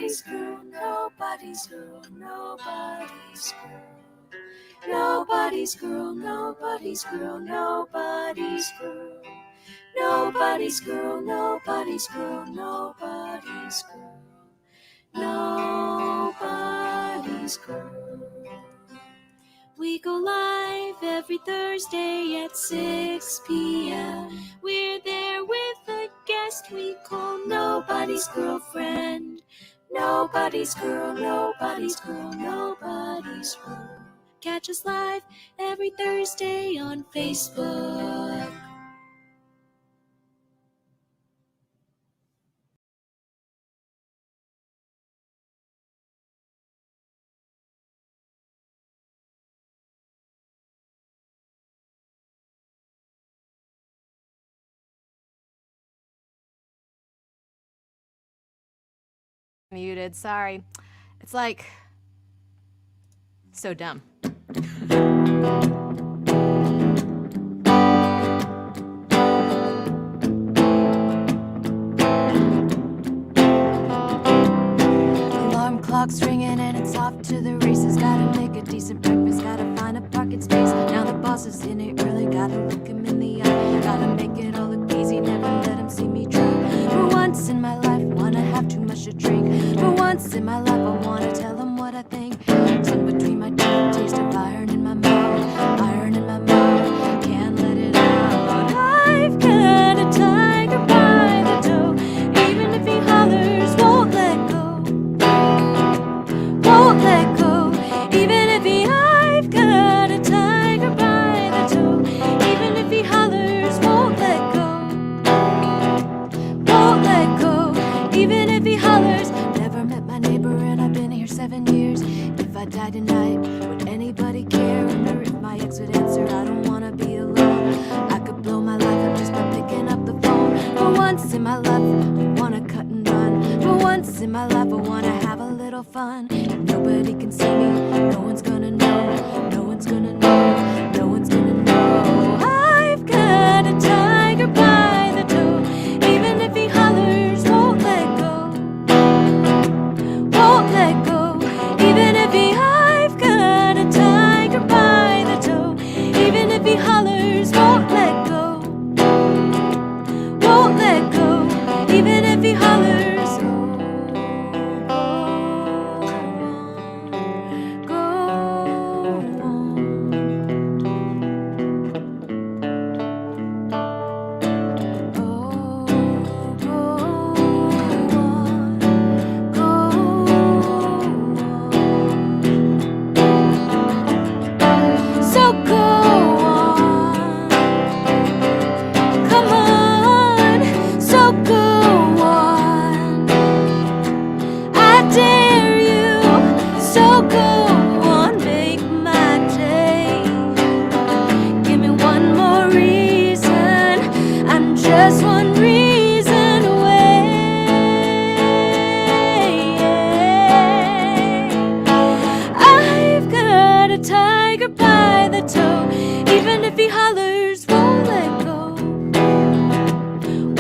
Nobody's girl, nobody's girl, nobody's girl. Nobody's girl, nobody's girl, nobody's girl. Nobody's girl, nobody's girl, nobody's girl. Nobody's girl. We go live every Thursday at 6 p.m. We're there with a guest we call Nobody's Girlfriend. Nobody's girl, nobody's girl, nobody's girl. Catch us live every Thursday on Facebook. Muted, sorry. It's like so dumb. Alarm clock's ringing and it's off to the races. Gotta make a decent breakfast, gotta find a parking space. Now the boss is in it early, gotta look him in the eye. Gotta make it all look easy, never let him see me try. For once in my life, wanna have too much to drink. For once in my life, I wanna tell him what I think. Tongue between my teeth, taste of iron in my mouth. Iron in my mouth, can't let it out. I've got a tiger by the toe. Even if he hollers, won't let go. Won't let go. Even if he, I've got a tiger by the toe. Even if he hollers, won't let go. Won't let go. Even if he hollers. Never met my neighbor and I've been here 7 years. If I died tonight, would anybody care? Wonder if my ex would answer, I don't wanna be alone. I could blow my life up just by picking up the phone. For once in my life, I wanna cut and run. For once in my life, I wanna have a little fun. Nobody can see me, no one's gonna know. No one's gonna know, no one's gonna know. I've got a tiger by the toe. Even if he hollers, won't let go. Won't let go. Even if he, I've got a tiger by the toe. Even if he hollers, won't let go. Won't let go. Even if he hollers, go on, go on. Oh, go on, go on. So go on, come on, so go on. I dare you, so go on, make my day. Give me one more reason, I'm just one reason away. I've got a tiger by the toe. Even if he hollers, won't let go.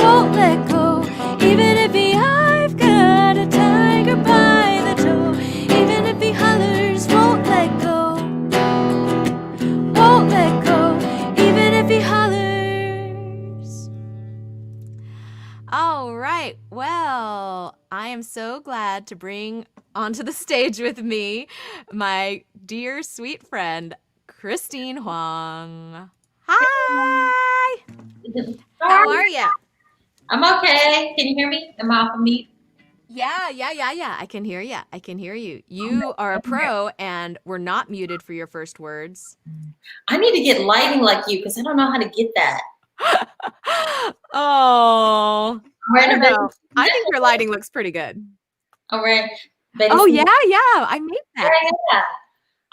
Won't let go. Even if he, I've got a tiger by the toe. Even if he hollers, won't let go. Won't let go. Even if he hollers. All right. Well, I am so glad to bring onto the stage with me my dear sweet friend, Christine Hoang. Hi. How are you? I'm okay. Can you hear me? Am I off of mute? Yeah. I can hear you. I can hear you. You are a pro and we're not muted for your first words. I need to get lighting like you because I don't know how to get that. Oh, I don't know. I think your lighting looks pretty good. All right. Oh, yeah. I made that. Yeah.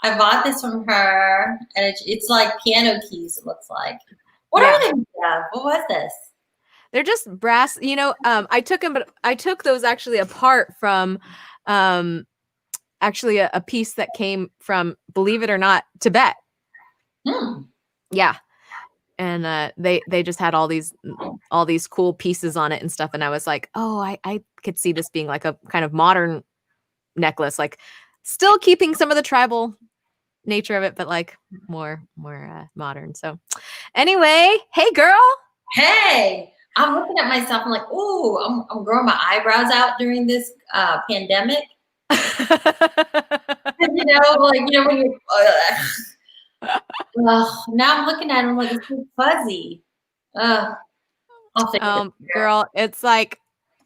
I bought this from her, and it's like piano keys, it looks like. What are they? What was this? They're just brass. You know, I took those actually apart from actually a piece that came from, believe it or not, Tibet. Yeah. And they just had all these cool pieces on it and stuff. And I was like, oh, I could see this being like a kind of modern necklace, like still keeping some of the tribal nature of it, but like more modern. So anyway, hey girl. Hey, I'm looking at myself. I'm like, ooh, I'm growing my eyebrows out during this pandemic. When you're. Now I'm looking at them like it's too fuzzy. I'll fix it. Girl, it's like,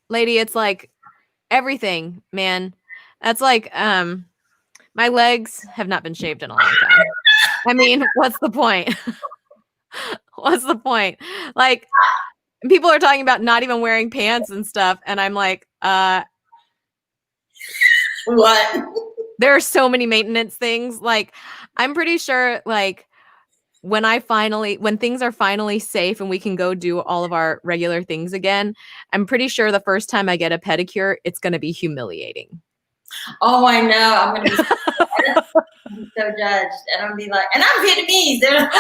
lady, it's like everything, man. That's like, my legs have not been shaved in a long time. I mean, what's the point? What's the point? Like, people are talking about not even wearing pants and stuff, and I'm like, what? There are so many maintenance things. Like, I'm pretty sure, like, when things are finally safe and we can go do all of our regular things again, I'm pretty sure the first time I get a pedicure, it's going to be humiliating. Oh, I know. I'm going to be so judged. And I'm going to be like, and I'm Vietnamese. They're like,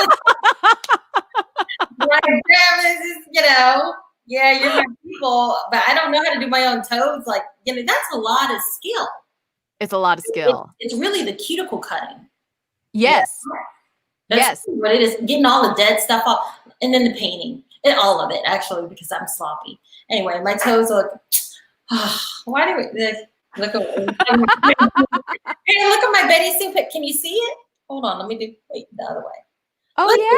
my grandma's is, yeah, you're my people, but I don't know how to do my own toes. Like, that's a lot of skill. It's a lot of skill. It's really the cuticle cutting. Yes. That's what it is. Getting all the dead stuff off, and then the painting, and all of it actually, because I'm sloppy. Anyway, my toes look. Why do we look at? Hey, look at my BettySoo pic. Can you see it? Hold on, let me do. Wait, the other way. Oh look, yeah,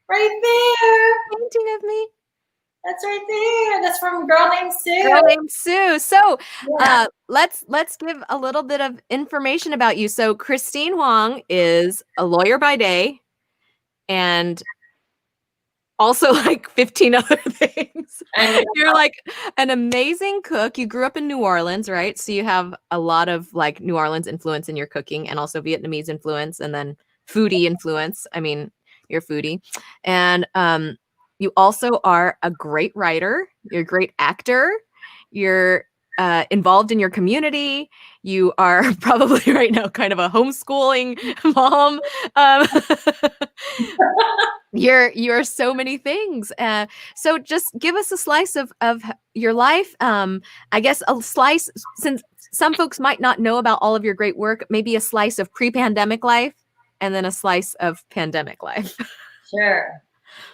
right there. Painting of me. That's right there. That's from Girl Named Sue. Girl Named Sue. So let's give a little bit of information about you. So Christine Hoang is a lawyer by day and also like 15 other things. You're like an amazing cook. You grew up in New Orleans, right? So you have a lot of like New Orleans influence in your cooking and also Vietnamese influence and then foodie influence. I mean, you're a foodie. And you also are a great writer. You're a great actor. You're involved in your community. You are probably right now kind of a homeschooling mom. You're so many things. So just give us a slice of your life. I guess a slice, since some folks might not know about all of your great work, maybe a slice of pre-pandemic life and then a slice of pandemic life. Sure.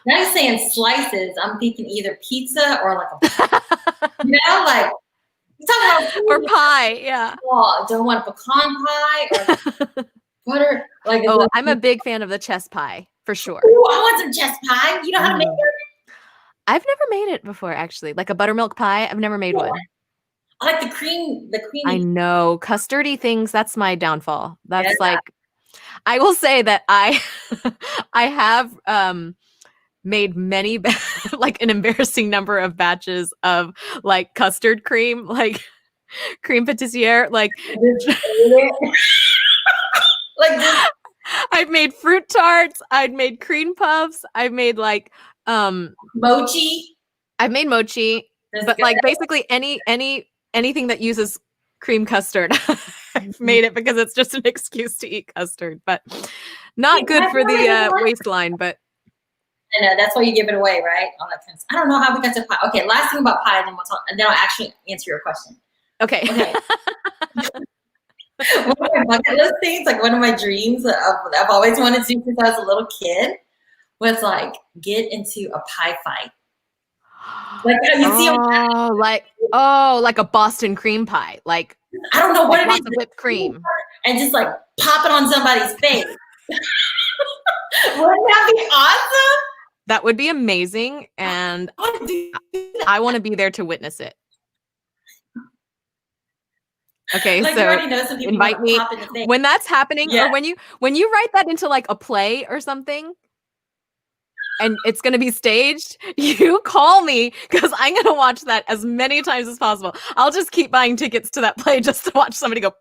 Now you're saying slices, I'm thinking either pizza or like like you're talking about food. Or pie, yeah. Oh, don't want a pecan pie or butter. Like, I'm a big fan of the chess pie for sure. Ooh, I want some chess pie. You know how to make it? I've never made it before, actually. Like a buttermilk pie, I've never made one. I like the cream. I know custardy things. That's my downfall. That's like, I will say that I have made many like an embarrassing number of batches of like custard cream, like cream patissiere, like I've made fruit tarts, I've made cream puffs, I've made like mochi. I've made mochi, but like basically anything that uses cream custard. I've made it because it's just an excuse to eat custard, but not good for the waistline, but I know, that's why you give it away, right? All that kind of stuff. I don't know how we got to pie. Okay, last thing about pie, and then we'll talk, and then I'll actually answer your question. Okay. One of my bucket list things, like one of my dreams I've always wanted to do since I was a little kid, was like get into a pie fight. Like you see them, like a Boston cream pie. Like I don't know what it is. Lots of whipped cream. And just like pop it on somebody's face. Wouldn't that be awesome? That would be amazing, and I want to be there to witness it. Okay, like so you already know some people invite me when that's happening, or when you write that into like a play or something, and it's going to be staged. You call me because I'm going to watch that as many times as possible. I'll just keep buying tickets to that play just to watch somebody go.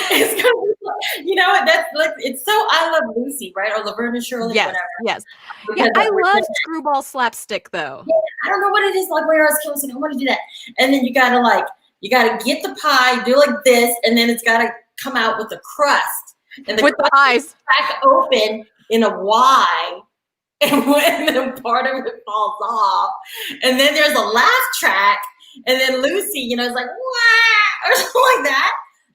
It's gonna be, that's like it's so I Love Lucy, right? Or Laverne and Shirley, yes, whatever. Yes. Yeah, I love screwball slapstick though. Yeah, I don't know what it is. Like where I was killing, I want to do that, and then you gotta get the pie, do like this, and then it's gotta come out with the crust, and with the eyes crack open in a Y, and when the part of it falls off, and then there's a laugh track. And then Lucy, you know, is like, wah, or something like that.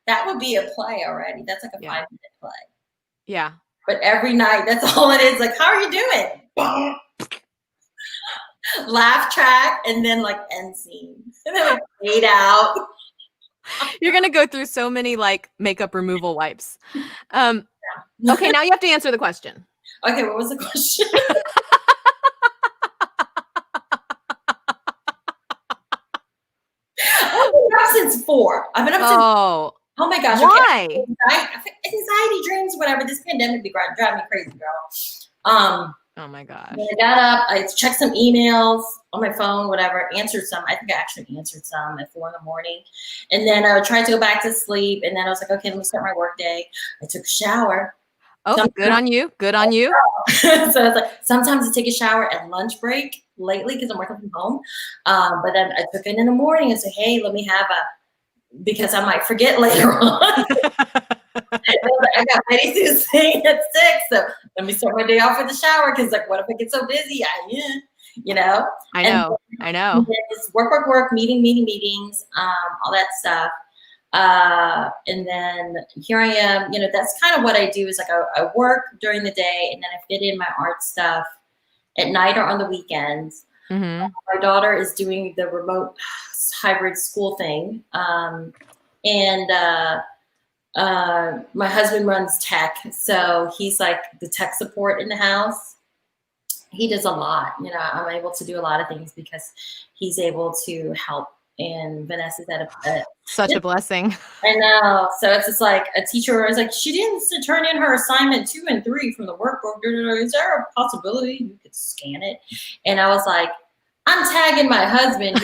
That would be a play already. That's like a 5-minute play. Yeah. But every night, that's all it is. Like, how are you doing? Laugh track, and then like end scene. And then we fade out. You're going to go through so many like makeup removal wipes. Okay, now you have to answer the question. Okay, what was the question? I've been up since 4. I've been up since. Oh my gosh. Why? Okay. Anxiety dreams, whatever. This pandemic be driving me crazy, girl. Oh my gosh. When I got up, I checked some emails on my phone, whatever, answered some. I think I actually answered some at 4 a.m. And then I tried to go back to sleep. And then I was like, okay, let me start my work day. I took a shower. Oh, good on you. Good on you. So it's like, sometimes I take a shower at lunch break lately because I'm working from home. But then I took it in the morning and said, hey, let me have because I might forget later on. I got BettySoo saying at 6, so let me start my day off with a shower because, like, what if I get so busy? You know. I know. And just work, meetings, all that stuff. And then here I am. You know, that's kind of what I do. Is like I work during the day, and then I fit in my art stuff at night or on the weekends. Mm-hmm. My daughter is doing the remote hybrid school thing, and my husband runs tech, so he's like the tech support in the house. He does a lot. You know, I'm able to do a lot of things because he's able to help. And Vanessa's at such a blessing. I know. So it's just like a teacher was like, she didn't turn in her assignment 2 and 3 from the workbook. Is there a possibility you could scan it? And I was like, I'm tagging my husband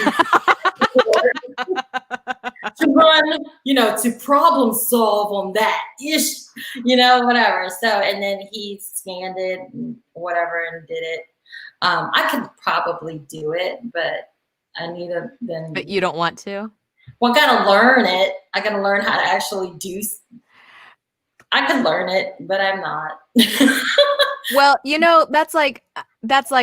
to run, you know, to problem solve on that ish, you know, whatever. So, and then he scanned it and whatever and did it. I could probably do it, but I need to then. But you don't want to? Well, I gotta learn it. I gotta learn how to actually do. I can learn it, but I'm not. Well, you know, that's like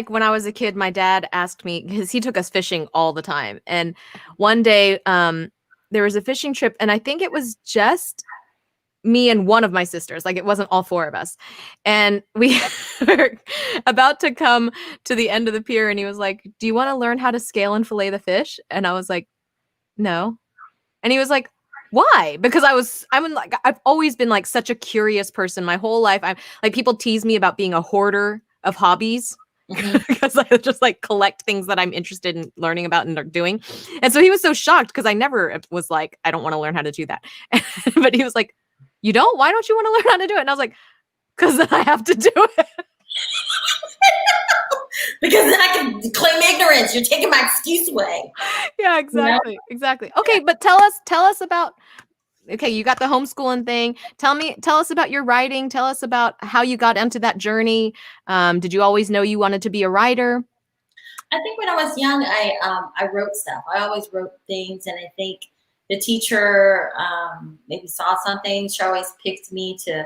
when I was a kid, my dad asked me, because he took us fishing all the time. And one day there was a fishing trip, and I think it was just me and one of my sisters. Like, it wasn't all 4 of us. And we were about to come to the end of the pier, and he was like, do you want to learn how to scale and fillet the fish? And I was like, no. And he was like, why? Because I've always been like such a curious person my whole life. I'm like, people tease me about being a hoarder of hobbies because I just like collect things that I'm interested in learning about and doing. And so he was so shocked because I never was like, I don't want to learn how to do that. But he was like, you don't? Why don't you want to learn how to do it? And I was like, because then I have to do it. Because then I can claim ignorance. You're taking my excuse away. Yeah, exactly. You know? Exactly. Okay, but tell us about, okay, you got the homeschooling thing. Tell us about your writing. Tell us about how you got into that journey. Did you always know you wanted to be a writer? I think when I was young, I wrote stuff. I always wrote things, and I think the teacher maybe saw something. She always picked me to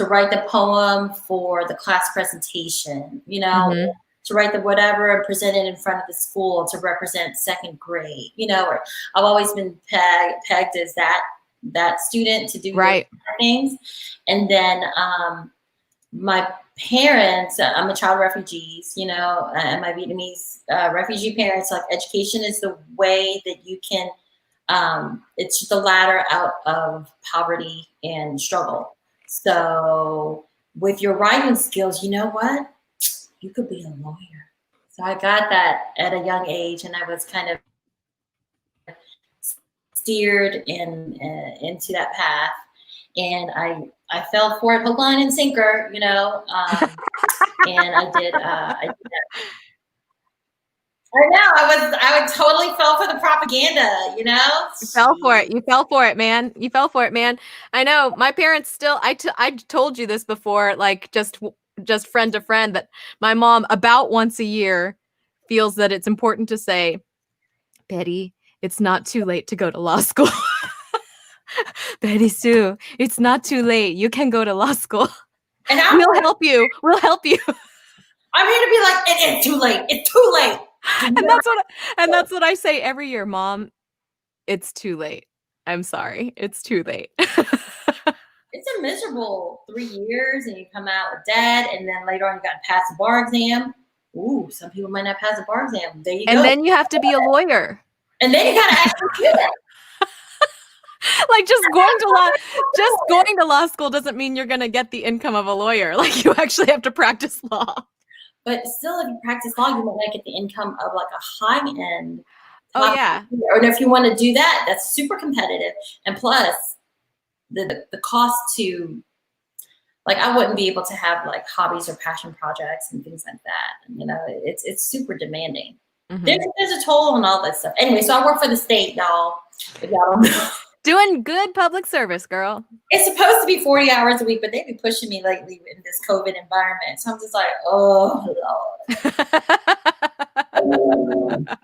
write the poem for the class presentation, you know, to write the whatever and present it in front of the school to represent 2nd grade, you know, or I've always been pegged as that student to do things. And then my parents, I'm a child of refugees, you know, and my Vietnamese refugee parents, like, education is the way that you can, it's the ladder out of poverty and struggle. So with your writing skills, you know what? You could be a lawyer. So I got that at a young age, and I was kind of steered into that path. And I fell for it, hook, line, and sinker, you know. And I did that. I know. I would totally fell for the propaganda, you know? You fell for it. You fell for it, man. You fell for it, man. I know. My parents still, I told you this before, like just friend to friend, that my mom about once a year feels that it's important to say, Betty, it's not too late to go to law school. BettySoo, it's not too late. You can go to law school. And we'll help you. We'll help you. I'm here to be like, it's too late. It's too late. And that's what I say every year, Mom. It's too late. I'm sorry. It's too late. It's a miserable 3 years, and you come out with debt, and then later on you got to pass the bar exam. Ooh, some people might not pass the bar exam. There you go. And then you have to be a lawyer. And then you got to actually do that. Like just going to law school doesn't mean you're going to get the income of a lawyer. Like you actually have to practice law. But still, if you practice law, you might not get the income of like a high end. Oh yeah. Or if you want to do that, that's super competitive. And plus, the cost to, like, I wouldn't be able to have like hobbies or passion projects and things like that. And, you know, it's super demanding. Mm-hmm. There's a toll on all that stuff. Anyway, so I work for the state, y'all. If y'all don't know. Doing good public service, girl. It's supposed to be 40 hours a week, but they've been pushing me lately in this COVID environment. So I'm just like, oh, Lord.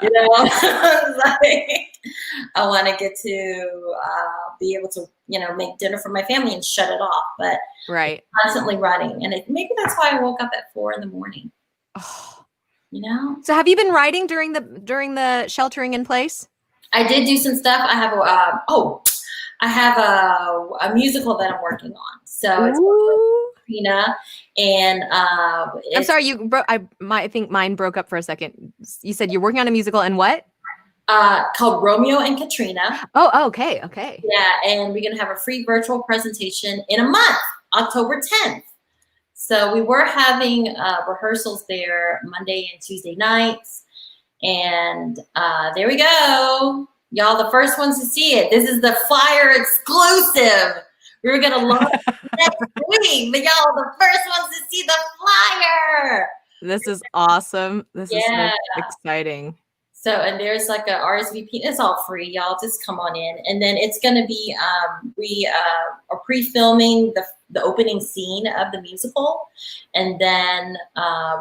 You know, like, I want to get to be able to, you know, make dinner for my family and shut it off. But right, constantly writing, and maybe that's why I woke up at 4 a.m. Oh. You know. So have you been writing during the sheltering in place? I did do some stuff. I have a musical that I'm working on. So it's Katrina, and I'm sorry, I think mine broke up for a second. You said you're working on a musical and what? Called Romeo and Katrina. Oh, okay. Yeah, and we're gonna have a free virtual presentation in a month, October 10th. So we were having rehearsals there Monday and Tuesday nights, and there we go. Y'all, the first ones to see it. This is the flyer exclusive. We were gonna launch next week, but y'all, the first ones to see the flyer. This is awesome. This is so exciting. So, and there's like a RSVP. It's all free, y'all. Just come on in. And then it's gonna be we are pre-filming the opening scene of the musical, and then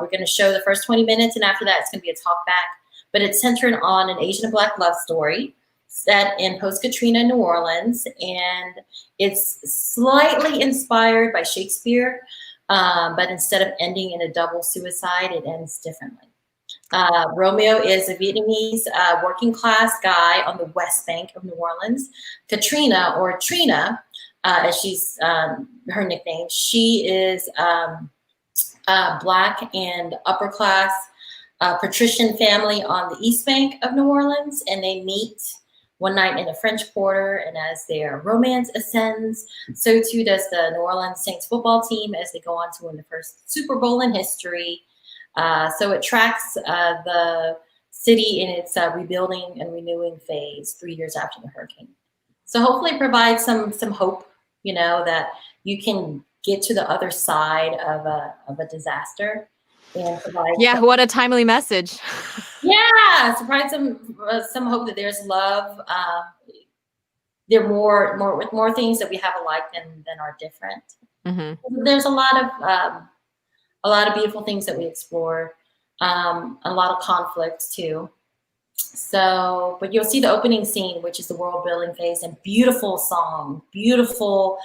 we're gonna show the first 20 minutes, and after that, it's gonna be a talk back. But it's centered on an Asian and Black love story set in post-Katrina New Orleans, and it's slightly inspired by Shakespeare, but instead of ending in a double suicide, it ends differently. Romeo is a Vietnamese working class guy on the West Bank of New Orleans. Katrina, or Trina, as she's her nickname, she is Black and upper class patrician family on the East Bank of New Orleans, and they meet one night in the French Quarter, and as their romance ascends, so too does the New Orleans Saints football team as they go on to win the first Super Bowl in history. So it tracks the city in its rebuilding and renewing phase 3 years after the hurricane. So hopefully provide some hope, you know, that you can get to the other side of a disaster. And provide what a timely message. Yeah, provide some hope that there's love. There are more things that we have alike than are different. Mm-hmm. There's a lot of beautiful things that we explore. A lot of conflict too. So, but you'll see the opening scene, which is the world building phase, and beautiful song, beautiful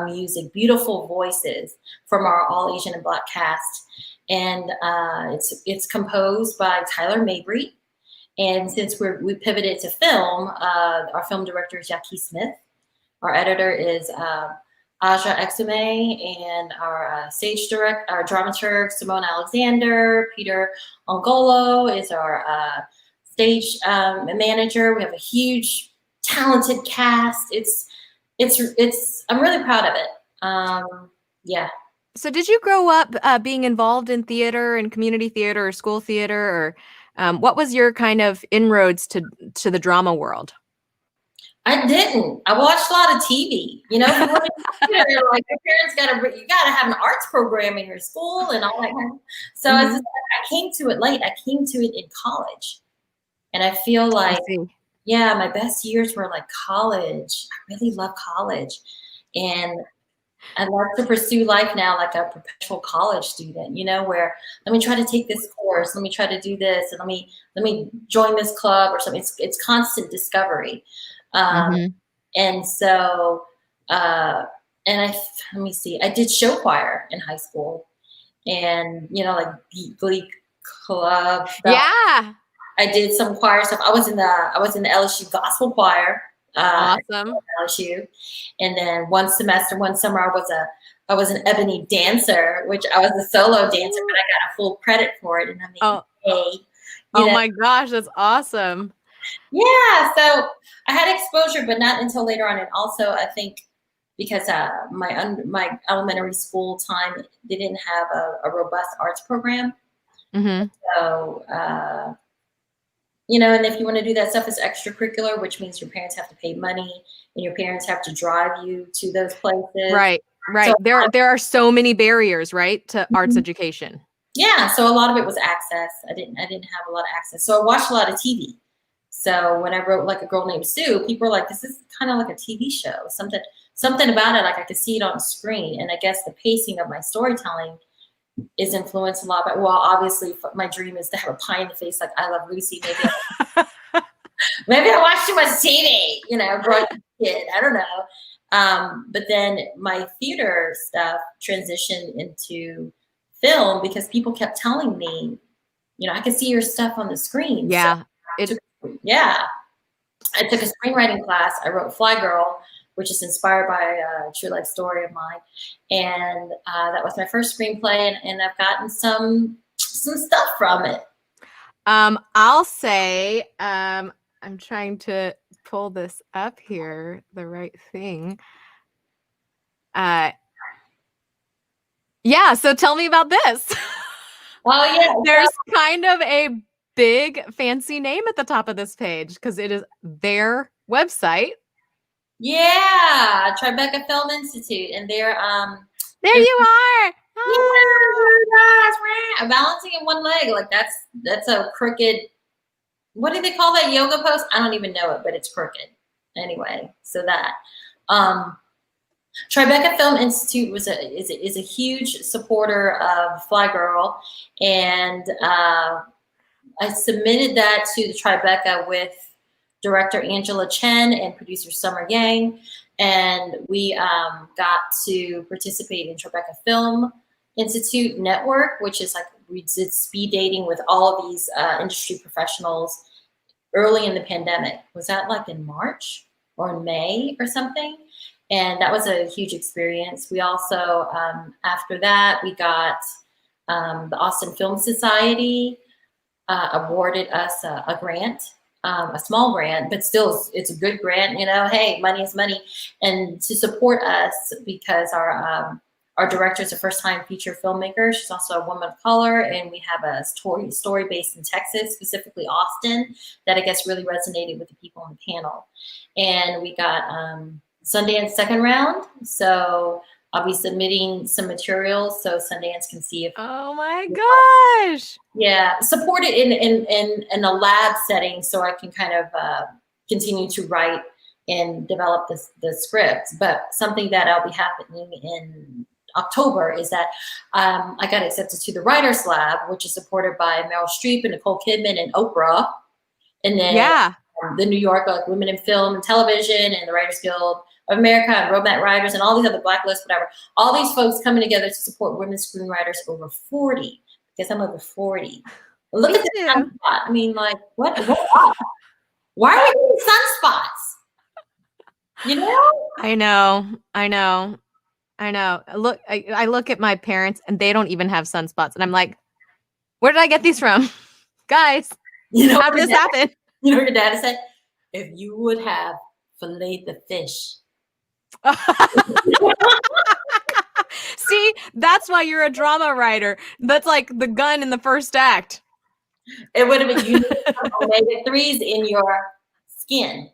music, beautiful voices from our all Asian and Black cast. And it's composed by Tyler Mabry. And since we pivoted to film, our film director is Jackie Smith. Our editor is Aja Exume, and our stage director, our dramaturg, Simone Alexander. Peter Ongolo is our stage manager. We have a huge, talented cast. I'm really proud of it. Yeah. So did you grow up being involved in theater and community theater or school theater, or what was your kind of inroads to the drama world? I didn't. I watched a lot of TV. You know, like your parents you gotta have an arts program in your school and all that kind of. So I came to it late. I came to it in college, and I feel like my best years were like college. I really love college, and I'd like to pursue life now like a perpetual college student, you know, where let me try to take this course, let me try to do this, and let me join this club or something. It's constant discovery. And so, let me see, I did show choir in high school, and, you know, like Glee club stuff. Yeah. I did some choir stuff. I was in the LSU gospel choir. Awesome. LSU, and then one summer, I was an ebony dancer, which I was a solo dancer, but I got full credit for it, and I made A. Oh my gosh, that's awesome. Yeah, so I had exposure, but not until later on, and also I think because my elementary school time, they didn't have a robust arts program. Mm-hmm. So, and if you want to do that stuff as extracurricular, which means your parents have to pay money and your parents have to drive you to those places. Right. So, there are so many barriers, right, to arts education. Yeah. So a lot of it was access. I didn't have a lot of access. So I watched a lot of TV. So when I wrote Like a Girl Named Sue, people were like, this is kind of like a TV show. Something about it, like I could see it on screen. And I guess the pacing of my storytelling is influenced a lot by, well, obviously my dream is to have a pie in the face like I Love Lucy. Maybe I watched too much TV, growing up as a kid. I don't know. But then my theater stuff transitioned into film because people kept telling me, I could see your stuff on the screen. Yeah. So I took a screenwriting class. I wrote Fly Girl, which is inspired by a true life story of mine. And that was my first screenplay, and I've gotten some stuff from it. I'll say, I'm trying to pull this up here, the right thing. Yeah, so tell me about this. Oh, yeah. There's kind of a big fancy name at the top of this page because it is their website. Yeah, Tribeca Film Institute, and they're there you are. I'm balancing in one leg, like that's a crooked. What do they call that yoga pose? I don't even know it, but it's crooked. Anyway, so that Tribeca Film Institute is a huge supporter of Fly Girl, and I submitted that to the Tribeca with director Angela Chen and producer Summer Yang, and we got to participate in Tribeca Film Institute Network, which is like we did speed dating with all of these industry professionals early in the pandemic. Was that like in March or in May or something? And that was a huge experience. We also, after that, we got the Austin Film Society awarded us a grant. A small grant, but still it's a good grant, hey, money is money. And to support us because our director is a first-time feature filmmaker. She's also a woman of color, and we have a story based in Texas, specifically Austin, that I guess really resonated with the people on the panel. And we got Sundance second round. So I'll be submitting some materials so Sundance can see if. Oh my gosh! Yeah, support it in a lab setting so I can kind of continue to write and develop the script. But something that I'll be happening in October is that I got accepted to the Writers Lab, which is supported by Meryl Streep and Nicole Kidman and Oprah, and then the New York Women in Film and Television and the Writers Guild of America and Romance Writers and all these other Blacklist, whatever. All these folks coming together to support women screenwriters over 40, because I'm over 40. But look at the sunspot. I mean, like, what? Why are we getting sunspots? I know. Look, I look at my parents and they don't even have sunspots. And I'm like, where did I get these from? Guys, how did this happen? You know what your dad said? If you would have filleted the fish. See, that's why you're a drama writer. That's like the gun in the first act. It would have been, you need some omega-3s in your skin.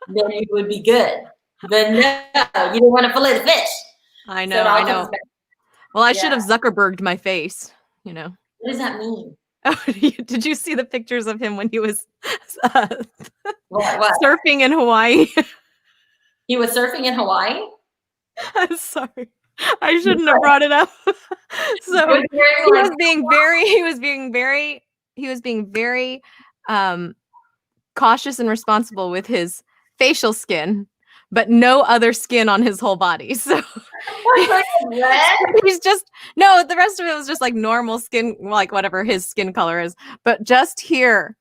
Then you would be good. But no, you didn't want to fillet the fish. I know. Well, I should have Zuckerberged my face, What does that mean? Oh, did you see the pictures of him when he was what? Surfing in Hawaii? He was surfing in Hawaii? I'm sorry. I shouldn't have brought it up. So he was being very cautious and responsible with his facial skin but no other skin on his whole body. So Red? he's just, no, the rest of it was just like normal skin, like whatever his skin color is. But just here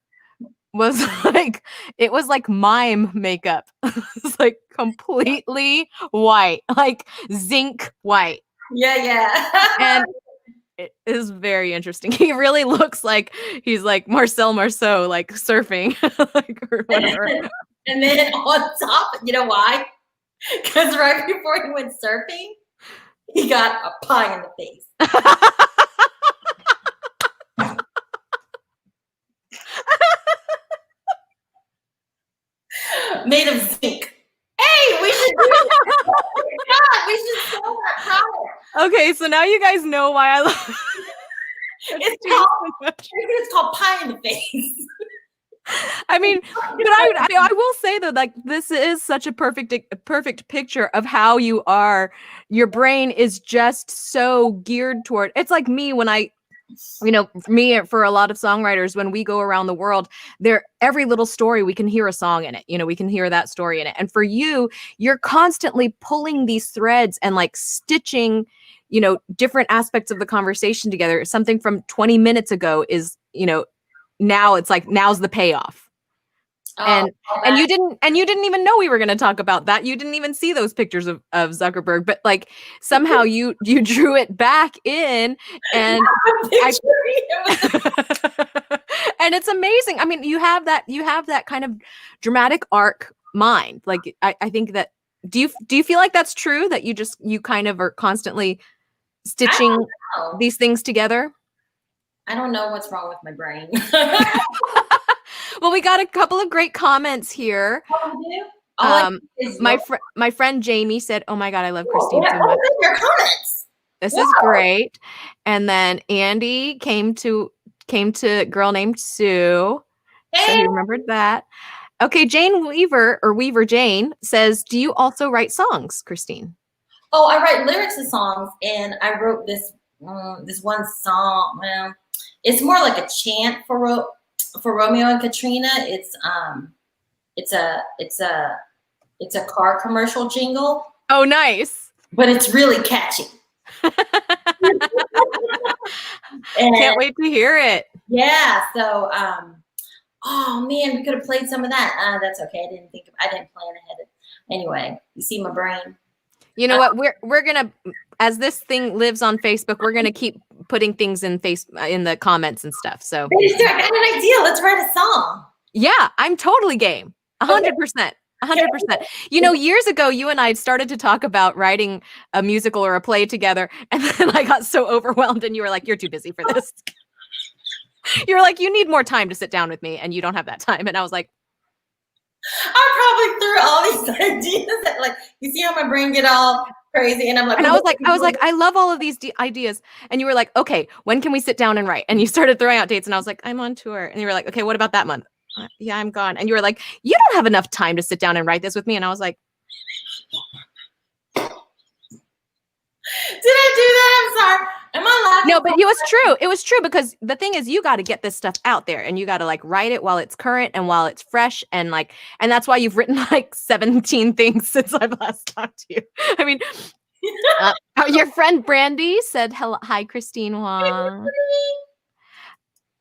was like, it was like mime makeup. It's like completely white, like zinc white. Yeah. And it is very interesting. He really looks like he's like Marcel Marceau, like surfing, like, or whatever. And then on top, you know why? Because right before he went surfing, he got a pie in the face. Made of zinc. Hey, we should do it. Oh my God, we should sell that product. Okay, so now you guys know why I love It's called pie in the face. I mean, but I will say though, like this is such a perfect picture of how you are. Your brain is just so geared toward. It's like me when me for a lot of songwriters when we go around the world, every little story we can hear a song in it. We can hear that story in it. And for you, you're constantly pulling these threads and like stitching, different aspects of the conversation together. Something from 20 minutes ago is, now it's like, now's the payoff. And you didn't even know we were going to talk about that. You didn't even see those pictures of Zuckerberg, but like somehow you drew it back in, and and it's amazing. I mean, you have that kind of dramatic arc mind. Like I think that do you feel like that's true, that you kind of are constantly stitching these things together? I don't know what's wrong with my brain. Well, we got a couple of great comments here. My friend Jamie said, "Oh my God, I love Christine so much." Your comments. This is great. And then Andy came to Girl Named Sue. Hey. So he remembered that. Okay, Jane Weaver or Weaver Jane says, "Do you also write songs, Christine?" Oh, I write lyrics to songs, and I wrote this one song. Well, it's more like a chant for Romeo and Katrina. It's a car commercial jingle. Oh, nice. But it's really catchy. Can't wait to hear it. Yeah. So, oh man, we could have played some of that. That's okay. I didn't plan ahead. Anyway, you see my brain. You know what? We're gonna, as this thing lives on Facebook, we're gonna keep putting things in the comments and stuff. So I got an idea. Let's write a song. Yeah, I'm totally game. 100%. 100%. Years ago, you and I had started to talk about writing a musical or a play together, and then I got so overwhelmed, and you were like, "You're too busy for this." You were like, "You need more time to sit down with me, and you don't have that time." And I was like, I probably threw all these ideas at, like, you see how my brain get all crazy, and I'm like, and I was like, "I love all of these ideas," and you were like, "Okay, when can we sit down and write?" And you started throwing out dates, and I was like, "I'm on tour," and you were like, "Okay, what about that month?" Yeah, I'm gone. And you were like, "You don't have enough time to sit down and write this with me." And I was like, did I do that? I'm sorry. Am I laughing? No, but it was true. It was true, because the thing is, you got to get this stuff out there, and you got to like write it while it's current and while it's fresh, and that's why you've written like 17 things since I've last talked to you. I mean, your friend Brandy said, "Hello, hi, Christine Hoang.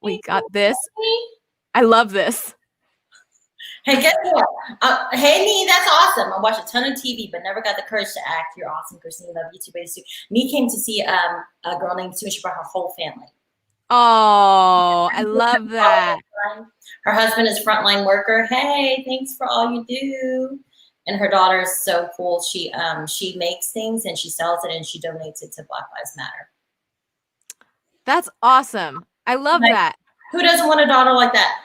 We got this. I love this." Hey, guess what? Hey, Nee, that's awesome. I watched a ton of TV, but never got the courage to act. You're awesome, Christine. Love you too, BettySoo. Nee came to see a girl named Sue. She brought her whole family. Oh, I love that. Her husband is frontline worker. Hey, thanks for all you do. And her daughter is so cool. She makes things and she sells it and she donates it to Black Lives Matter. That's awesome. I love that. Who doesn't want a daughter like that?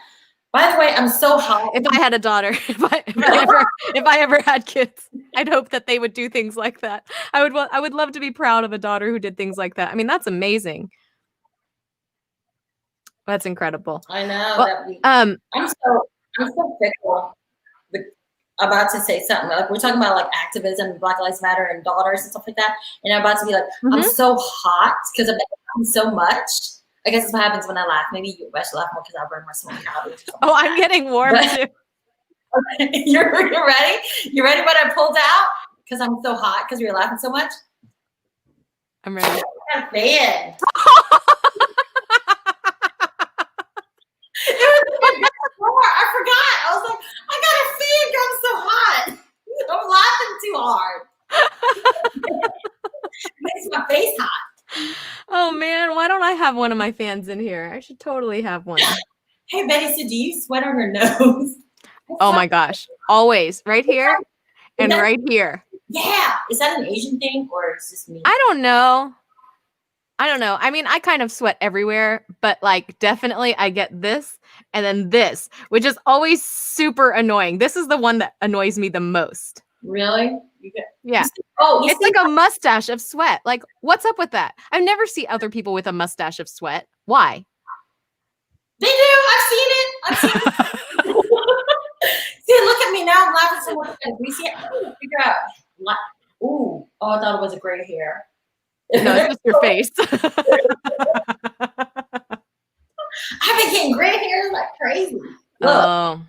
By the way, I'm so hot. If I had a daughter, if I ever had kids, I'd hope that they would do things like that. I would love to be proud of a daughter who did things like that. I mean, that's amazing. That's incredible. I know. Well, I'm so fickle. About to say something like we're talking about like activism, Black Lives Matter, and daughters and stuff like that. And I'm about to be like, I'm so hot because I've been so much. I guess that's what happens when I laugh. Maybe I should laugh more because I burn my smoke calories. Oh, I'm getting warm too. Okay, you're ready? You ready what I pulled out? Because I'm so hot because we were laughing so much. I'm ready. I got a fan. It was in my drawer. I forgot. I was like, I got a fan because I'm so hot. I'm laughing too hard. Makes my face hot. Oh man, why don't I have one of my fans in here? I should totally have one. Hey BettySoo, do you sweat on your nose? Oh my gosh. Always. Right here and right here. Yeah. Is that an Asian thing or is this me? I don't know. I mean, I kind of sweat everywhere, but like definitely I get this and then this, which is always super annoying. This is the one that annoys me the most. Really? Yeah. Oh, it's like a mustache of sweat. Like, what's up with that? I've never seen other people with a mustache of sweat. Why? They do. I've seen it. See, look at me now. I'm laughing so much. We see it. I'm trying to figure out. Ooh. Oh, I thought it was a gray hair. No, it's just your face. I've been getting gray hairs like crazy. Look. Oh.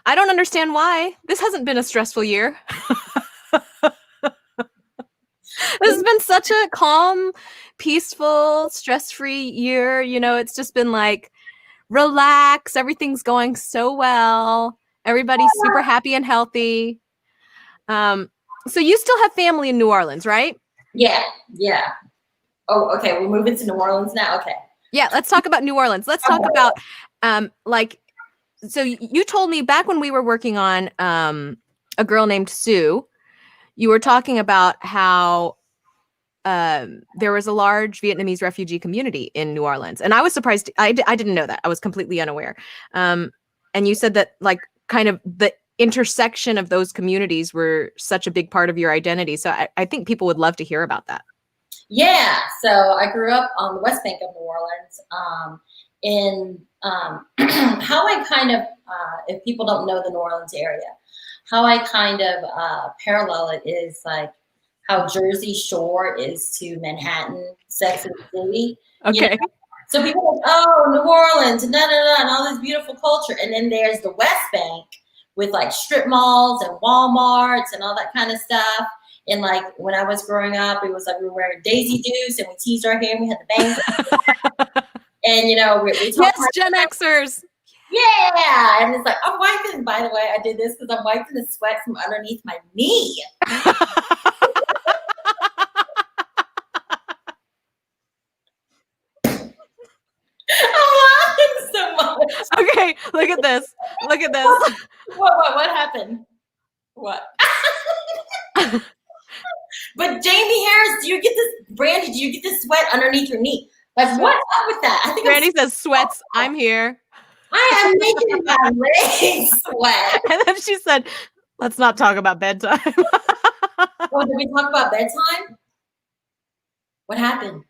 I don't understand why. This hasn't been a stressful year. This has been such a calm, peaceful, stress-free year. You know, it's just been like, relax. Everything's going so well. Everybody's super happy and healthy. So you still have family in New Orleans, right? Yeah. Oh, okay. We're moving to New Orleans now. Okay. Yeah, let's talk about New Orleans. Let's talk about so you told me back when we were working on A Girl Named Sue, you were talking about how there was a large Vietnamese refugee community in New Orleans. And I was surprised. I didn't know that. I was completely unaware. And you said that like kind of the intersection of those communities were such a big part of your identity. So I think people would love to hear about that. Yeah. So I grew up on the West Bank of New Orleans. How I kind of, if people don't know the New Orleans area, how I kind of parallel it is like how Jersey Shore is to Manhattan, Sex and the City. Okay. You know? So people are like, oh, New Orleans, and and all this beautiful culture. And then there's the West Bank with like strip malls and Walmarts and all that kind of stuff. And like when I was growing up, it was like we were wearing Daisy Dukes and we teased our hair and we had the bangs. And you know, we yes, Gen Xers. Yeah, and it's like I'm wiping. By the way, I did this because I'm wiping the sweat from underneath my knee. I'm laughing so much. Okay, look at this. Look at this. What happened? What? But Jamie Harris, do you get this? Brandy, do you get this sweat underneath your knee? Like, what's up with that? I think Brandy says, "Sweats. I'm here." I am making my legs sweat. And then she said, "Let's not talk about bedtime." Oh, did we talk about bedtime? What happened?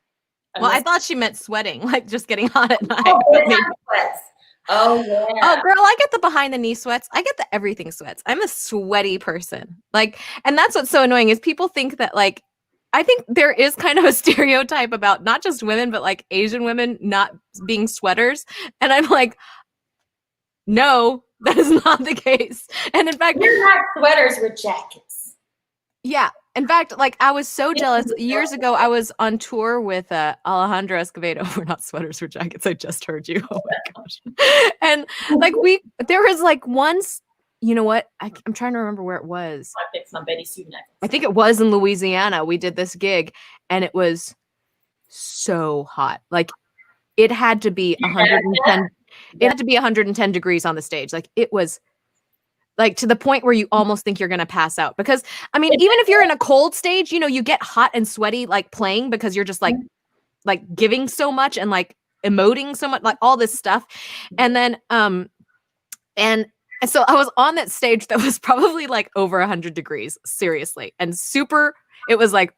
Well, I thought she meant sweating, like just getting hot at night. Oh, bedtime sweats. Oh yeah. Oh, girl, I get the behind the knee sweats. I get the everything sweats. I'm a sweaty person. Like, and that's what's so annoying is people think that like, I think there is kind of a stereotype about not just women, but like Asian women not being sweaters. And I'm like, no, that is not the case. And in fact, we're not sweaters, we're jackets. Yeah. In fact, like I was so jealous. Years ago, I was on tour with Alejandro Escobedo. We're not sweaters, we're jackets. I just heard you. Oh my gosh. And like there was like once, you know what? I'm trying to remember where it was. I picked some BettySoo necklace. I think it was in Louisiana. We did this gig and it was so hot. Like it had to be 110. It had to be 110 degrees on the stage. Like it was like to the point where you almost think you're going to pass out because I mean, even if you're in a cold stage, you know, you get hot and sweaty, like playing because you're just like giving so much and like emoting so much, like all this stuff. And then, and so I was on that stage that was probably like over 100 degrees, seriously. And it was like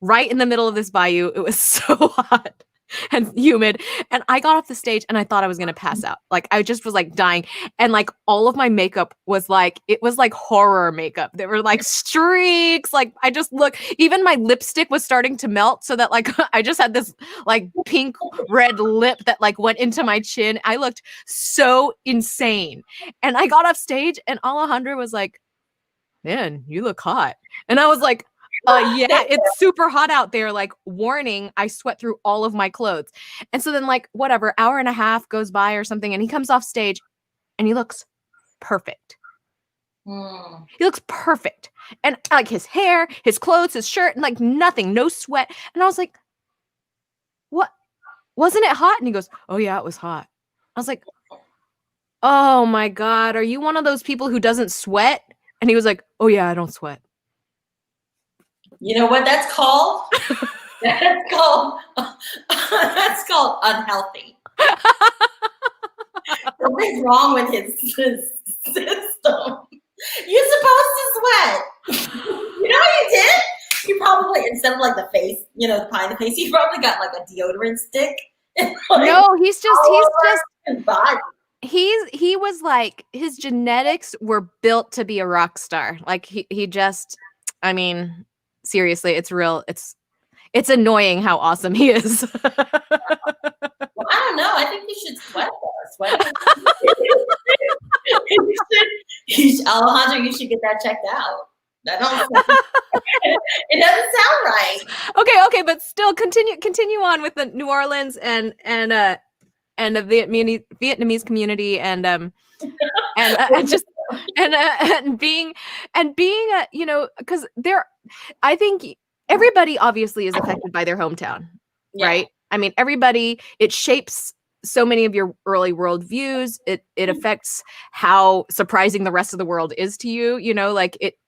right in the middle of this bayou. It was so hot. and humid. And I got off the stage and I thought I was going to pass out. Like I just was like dying. And like all of my makeup was like, it was like horror makeup. There were like streaks. Like I just look, even my lipstick was starting to melt so that like I just had this like pink red lip that like went into my chin. I looked so insane. And I got off stage and Alejandra was like, man, you look hot. And I was like, yeah, it's super hot out there. Like, warning, I sweat through all of my clothes. And so then, like, whatever, hour and a half goes by or something, and he comes off stage and he looks perfect. He looks perfect. And like his hair, his clothes, his shirt, and like nothing, no sweat. And I was like, what? Wasn't it hot? And he goes, oh, yeah, it was hot. I was like, oh my God, are you one of those people who doesn't sweat? And he was like, oh, yeah, I don't sweat. You know what that's called? That's called unhealthy. Something's wrong with his system. You're supposed to sweat. You know what you did? You probably, instead of like the face, the pie in the face, he probably got like a deodorant stick. No, he was like, his genetics were built to be a rock star. Like he just, I mean, seriously, it's real. It's annoying how awesome he is. Well, I don't know. I think you should sweat though. Alejandro, you should get that checked out. It doesn't sound right. Okay, but still continue on with the New Orleans and the Vietnamese community and being because I think everybody obviously is affected by their hometown, right? I mean, everybody, it shapes so many of your early worldviews. It affects how surprising the rest of the world is to you, like it,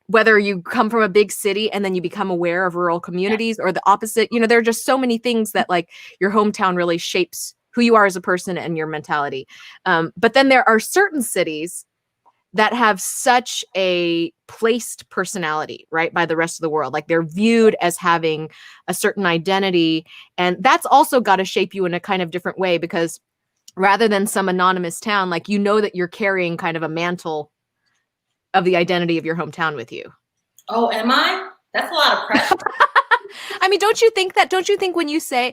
whether you come from a big city and then you become aware of rural communities or the opposite, there are just so many things that like your hometown really shapes who you are as a person and your mentality. But then there are certain cities that have such a placed personality, right, by the rest of the world. Like they're viewed as having a certain identity. And that's also got to shape you in a kind of different way, because rather than some anonymous town, like, that you're carrying kind of a mantle of the identity of your hometown with you. Oh, am I? That's a lot of pressure. I mean, don't you think when you say,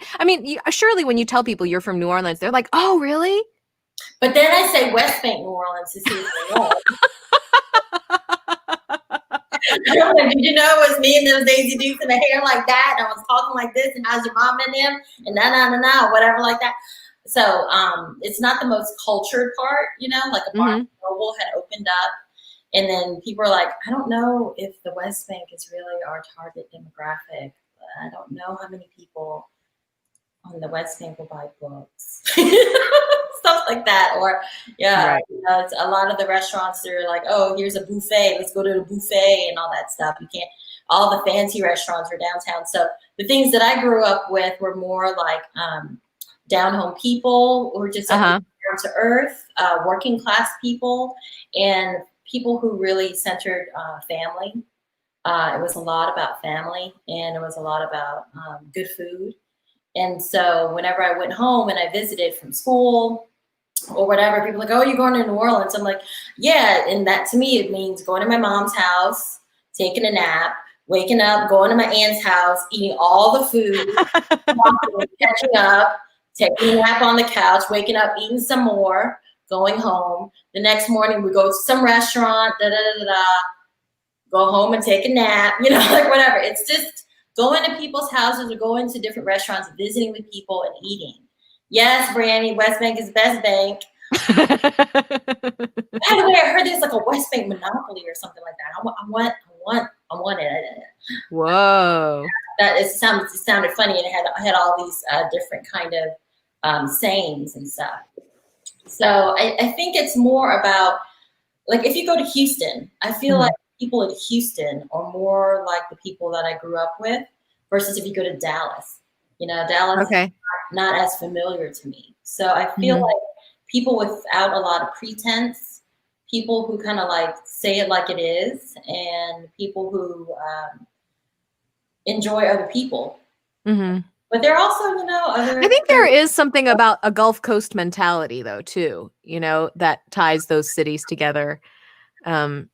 surely when you tell people you're from New Orleans, they're like, oh, really? But then I say West Bank, New Orleans to see if they know. Did you know it was me and those Daisy Dukes in the hair like that? And I was talking like this, and how's your mom and them? And nah, whatever like that. So it's not the most cultured part, like a Barnes & Noble had opened up. And then people are like, I don't know if the West Bank is really our target demographic. I don't know how many people on the West Bank will buy books. Stuff like that. Or, right. It's a lot of the restaurants, they're like, oh, here's a buffet. Let's go to the buffet and all that stuff. You can't, all the fancy restaurants are downtown. So the things that I grew up with were more like down-home people who were just down to earth, working class people, and people who really centered family. It was a lot about family, and it was a lot about good food. And so whenever I went home and I visited from school or whatever, people were like, oh, you're going to New Orleans? I'm like, yeah. And that to me, it means going to my mom's house, taking a nap, waking up, going to my aunt's house, eating all the food, catching up, taking a nap on the couch, waking up, eating some more, going home. The next morning we go to some restaurant, go home and take a nap, like whatever. It's just going to people's houses or going to different restaurants, visiting with people and eating. Yes, Brandy, West Bank is the best bank. By the way, I heard there's like a West Bank monopoly or something like that. I want it. Whoa. It sounded funny, and it had all these different kind of sayings and stuff. So I think it's more about, like, if you go to Houston, I feel like people in Houston are more like the people that I grew up with versus if you go to Dallas. Dallas is not as familiar to me. So I feel like people without a lot of pretense, people who kind of like say it like it is, and people who enjoy other people. But there are also, other. I think there is something about a Gulf Coast mentality, though, too. That ties those cities together. I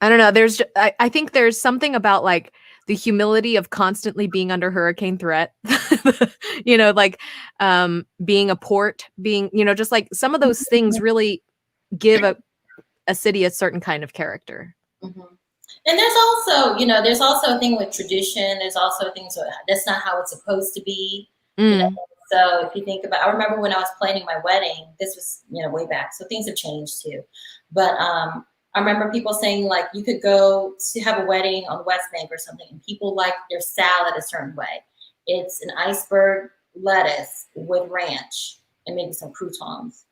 don't know. I think there's something about like the humility of constantly being under hurricane threat, like being a port, being, just like some of those things really give a city a certain kind of character. Mm-hmm. And there's also a thing with tradition. There's also things that's not how it's supposed to be. So if you think about, I remember when I was planning my wedding, this was, way back. So things have changed too. But I remember people saying like you could go to have a wedding on the West Bank or something, and people like their salad a certain way. It's an iceberg lettuce with ranch and maybe some croutons.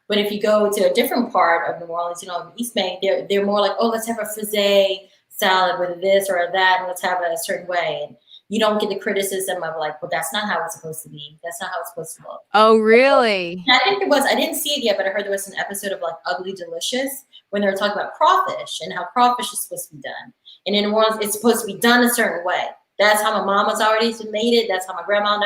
But if you go to a different part of New Orleans, East Bank, they're more like, oh, let's have a frisee salad with this or that, and let's have it a certain way. And you don't get the criticism of like, well, that's not how it's supposed to be. That's not how it's supposed to look. Oh, really? I think I didn't see it yet, but I heard there was an episode of like Ugly Delicious when they were talking about crawfish and how crawfish is supposed to be done. And in New Orleans, it's supposed to be done a certain way. That's how my mama's already made it. That's how my grandma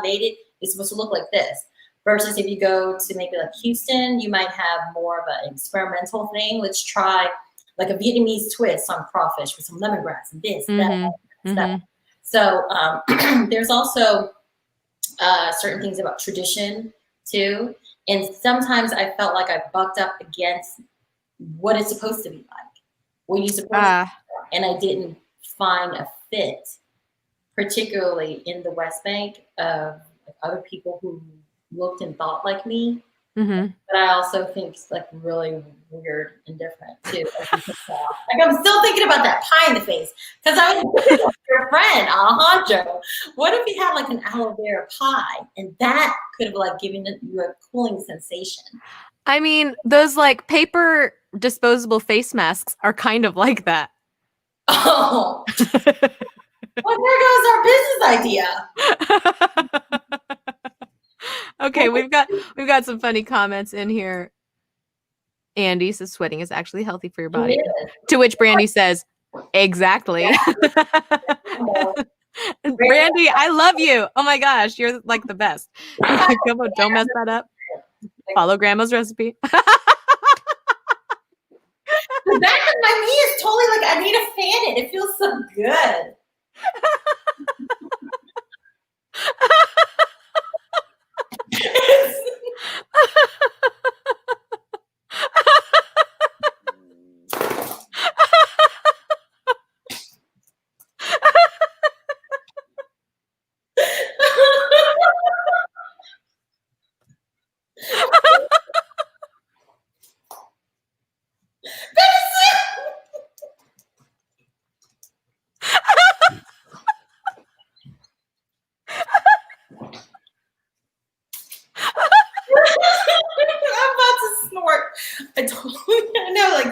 made it. It's supposed to look like this. Versus if you go to maybe like Houston, you might have more of an experimental thing. Let's try like a Vietnamese twist on crawfish with some lemongrass and this, that, stuff. So there's also certain things about tradition too. And sometimes I felt like I bucked up against what it's supposed to be like. What you supposed to be, and I didn't find a fit, particularly in the West Bank of other people who looked and thought like me. But I also think it's like really weird and different too. Like I'm still thinking about that pie in the face because I was thinking of your friend Alejandro. What if he had like an aloe vera pie and that could have like given you a cooling sensation? I mean, those like paper disposable face masks are kind of like that. Oh, well, there goes our business idea. Okay, we've got some funny comments in here. Andy says sweating is actually healthy for your body. To which Brandy says, exactly. Brandy, I love you. Oh my gosh, you're like the best. Come on, don't mess that up. Follow grandma's recipe. The back of my knee is totally like I need to fan it. It feels so good.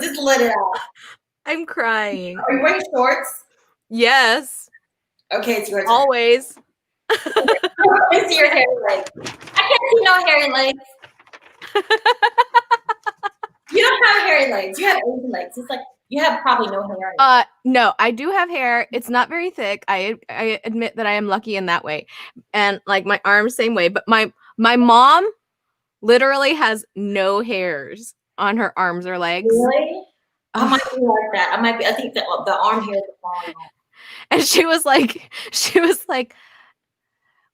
Just let it out. I'm crying. Are you wearing shorts? Yes. Okay, it's your turn. Always. I see your hairy legs. I can't see no hairy legs. You don't have hairy legs. You have Asian legs. It's like you have probably no hair. No, I do have hair. It's not very thick. I admit that I am lucky in that way. And like my arms, same way. But my mom literally has no hairs on her arms or legs. Really? I might be like that. I think that the arm hairs are falling off. And she was like,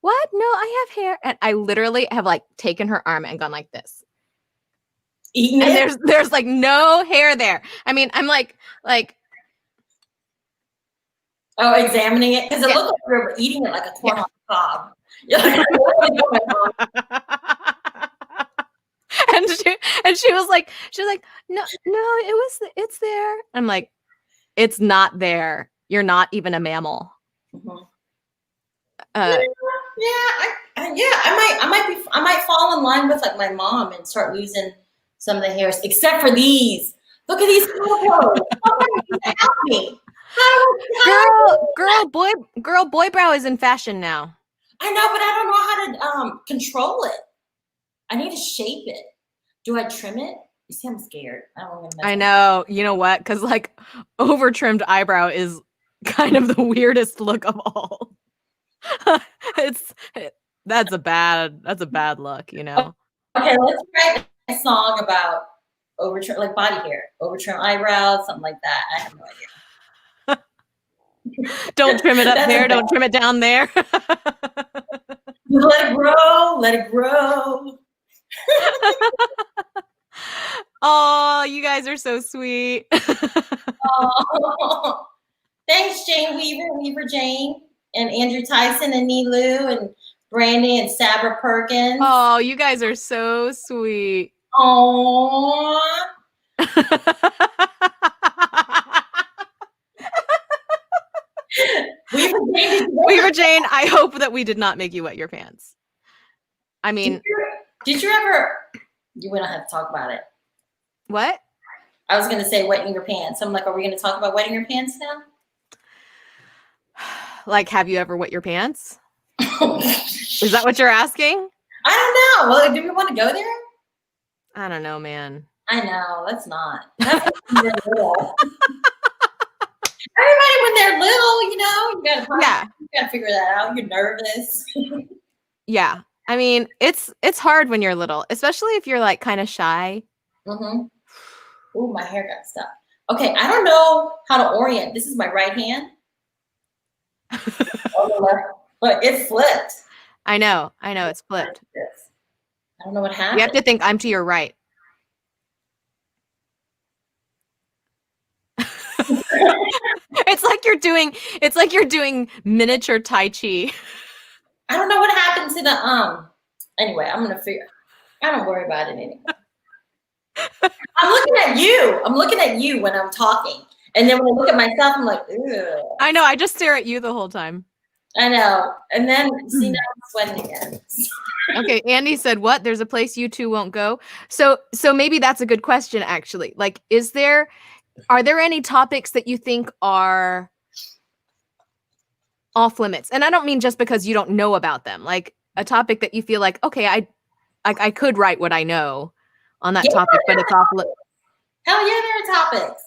what? No, I have hair. And I literally have like taken her arm and gone like this. Eating and it? there's like no hair there. I mean, I'm like oh, examining it because it looks like you're eating it like a corn on the cob. and she was like, no, it's there. I'm like, it's not there. You're not even a mammal. Mm-hmm. I might fall in line with like my mom and start losing some of the hairs, except for these. Look at these photos. Help me. Girl, boy brow is in fashion now. I know, but I don't know how to control it. I need to shape it. Do I trim it? You see, I'm scared. I know. You know what? Because like over trimmed eyebrow is kind of the weirdest look of all. it's that's a bad look, you know. Okay, let's write a song about overtrim, like body hair, overtrim eyebrows, something like that. I have no idea. Don't trim it up That's there. a Don't trim it down there. Let it grow. Let it grow. Oh, you guys are so sweet. Oh. Thanks, Jane Weaver Jane, and Andrew Tyson, and Nilu, and Brandy, and Sabra Perkins. Oh, you guys are so sweet. Oh. Weaver Jane, I hope that we did not make you wet your pants. I mean, did you ever? We don't have to talk about it. What? I was going to say wetting your pants. I'm like, are we going to talk about wetting your pants now? Like, have you ever wet your pants? Is that what you're asking? I don't know. Well, do we want to go there? I don't know, man. I know. Let's not. That's when they're little. Everybody, when they're little, you gotta figure that out. You're nervous. Yeah. I mean, it's hard when you're little, especially if you're like kind of shy. Mm-hmm. Oh, my hair got stuck. Okay, I don't know how to orient. This is my right hand. But it flipped. I know, it's flipped. I don't know what happened. You have to think I'm to your right. It's like you're doing miniature Tai Chi. I don't know what happened to the anyway, I'm gonna figure. I don't worry about it anymore. I'm looking at you when I'm talking. And then when I look at myself, I'm like, ugh. I know, I just stare at you the whole time. I know. And then see, now I'm sweating again. Okay, Andy said, what? There's a place you two won't go. So maybe that's a good question, actually. Like, are there any topics that you think are off limits? And I don't mean just because you don't know about them. Like a topic that you feel like, okay, I could write what I know on that topic, but it's off limits. Hell yeah, there are topics.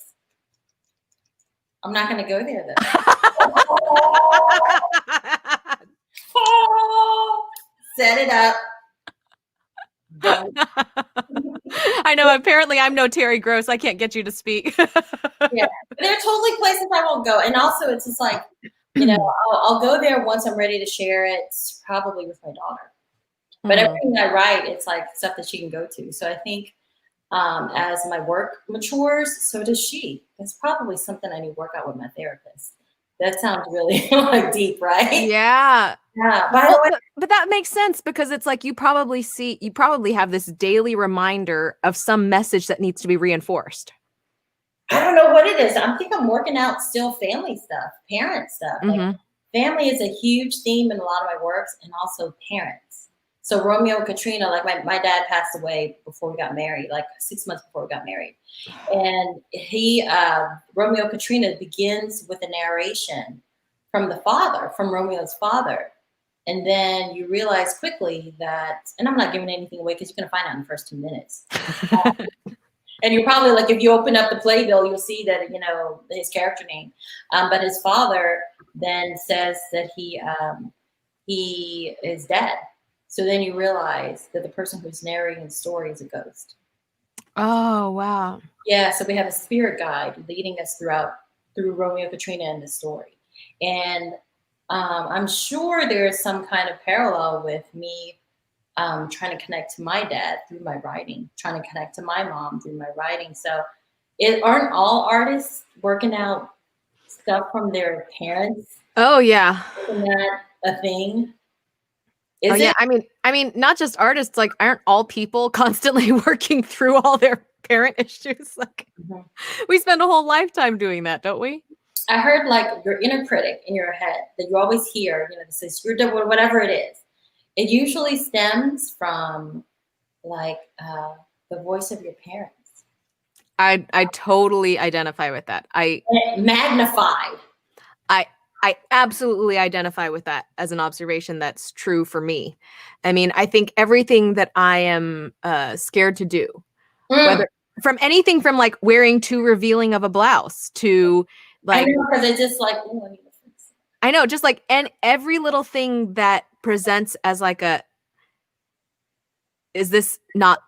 I'm not going to go there though. Set it up. I know. Apparently, I'm no Terry Gross. I can't get you to speak. Yeah, there are totally places I won't go, and also it's just like, I'll go there once I'm ready to share it, probably with my daughter. But everything I write, it's like stuff that she can go to. So I think as my work matures, so does she. That's probably something I need to work out with my therapist. That sounds really like deep, right? Yeah. Yeah. But that makes sense because it's like you probably have this daily reminder of some message that needs to be reinforced. I don't know what it is. I think I'm working out still family stuff, parent stuff. Like, family is a huge theme in a lot of my works, and also parents. So Romeo and Katrina, like my dad passed away before we got married, like 6 months before we got married. And Romeo and Katrina begins with a narration from Romeo's father. And then you realize quickly that, and I'm not giving anything away because you're going to find out in the first 2 minutes. And you're probably like, if you open up the playbill, you'll see that, his character name. But his father then says that he is dead. So then you realize that the person who's narrating the story is a ghost. Oh, wow. Yeah, so we have a spirit guide leading us through Romeo and Katrina and the story. And I'm sure there's some kind of parallel with me trying to connect to my dad through my writing, trying to connect to my mom through my writing. So aren't all artists working out stuff from their parents? Oh, yeah. Isn't that a thing? Yeah. I mean, not just artists, like aren't all people constantly working through all their parent issues? Like we spend a whole lifetime doing that, don't we? I heard like your inner critic in your head that you always hear, that says you're doing whatever it is. It usually stems from like the voice of your parents. I totally identify with that. Magnified. I absolutely identify with that as an observation that's true for me. I mean, I think everything that I am scared to do, whether from anything from like wearing too revealing of a blouse to like, I know, because it's just like, oh, I need to fix I know, just like, and every little thing that presents as like is this not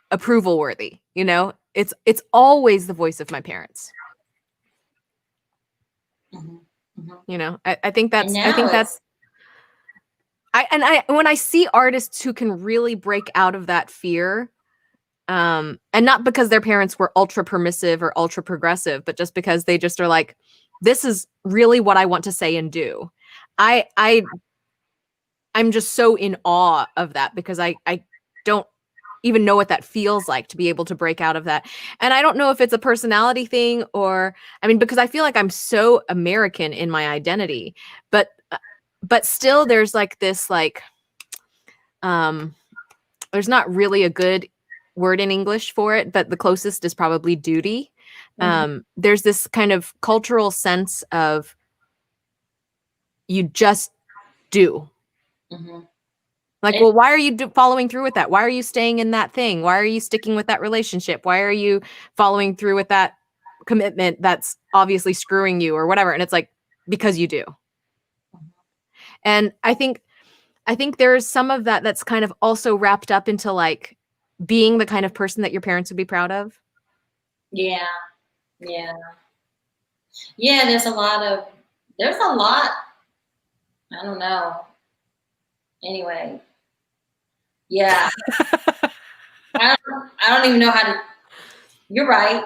approval worthy? You know, it's always the voice of my parents. Mhm. Mhm. You know, I think And that's, I now think it's that's, when I see artists who can really break out of that fear, and not because their parents were ultra permissive or ultra progressive, but just because they just are like, this is really what I want to say and do. I'm just so in awe of that, because I don't even know what that feels like to be able to break out of that. And I don't know if it's a personality thing, or, I mean, because I feel like I'm so American in my identity, but still there's like this, like, there's not really a good word in English for it, but the closest is probably duty. Mhm. There's this kind of cultural sense of, you just do. Mhm. Like, well, why are you following through with that? Why are you staying in that thing? Why are you sticking with that relationship? Why are you following through with that commitment that's obviously screwing you or whatever? And it's like, because you do. And I think there's some of that that's kind of also wrapped up into like being the kind of person that your parents would be proud of. Yeah, yeah, yeah. There's a lot. I don't know. Anyway, yeah. I don't even know how to. You're right.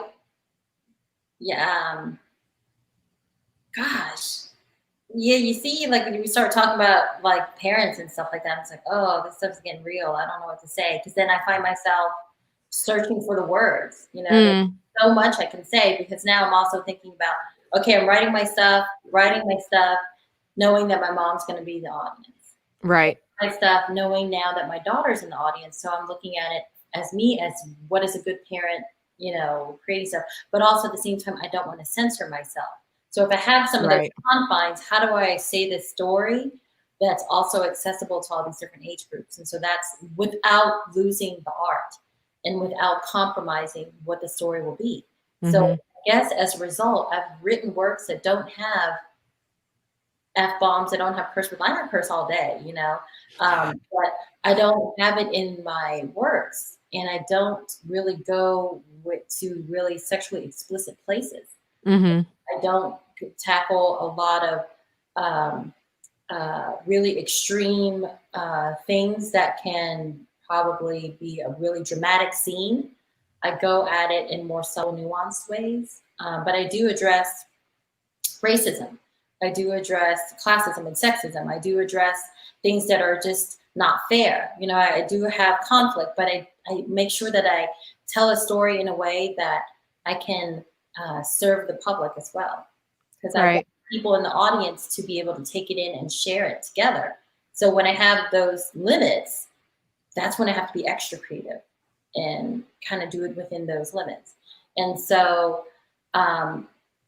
Yeah. Gosh. Yeah, you see, like when we start talking about like parents and stuff like that, it's like, oh, this stuff's getting real. I don't know what to say, because then I find myself searching for the words. You know, there's Mm, so much I can say, because now I'm also thinking about, okay, I'm writing my stuff, knowing that my mom's going to be the audience. right. My stuff, knowing now that my daughter's in the audience. So I'm looking at it as me, as what is a good parent, creating stuff. But also at the same time, I don't want to censor myself. So if I have some of those Right. confines, how do I say this story that's also accessible to all these different age groups? And so that's without losing the art and without compromising what the story will be. So Hmm. I guess as a result, I've written works that don't have F-bombs. I don't have curse words. I have curse all day, but I don't have it in my works. And I don't really go to really sexually explicit places. Hmm. I don't tackle a lot of really extreme things that can probably be a really dramatic scene. I go at it in more subtle, nuanced ways. But I do address racism. I do address classism and sexism. I do address things that are just not fair. I do have conflict, but I make sure that I tell a story in a way that I can serve the public as well. Because I want Right. people in the audience to be able to take it in and share it together. So when I have those limits, that's when I have to be extra creative and kind of do it within those limits. And so,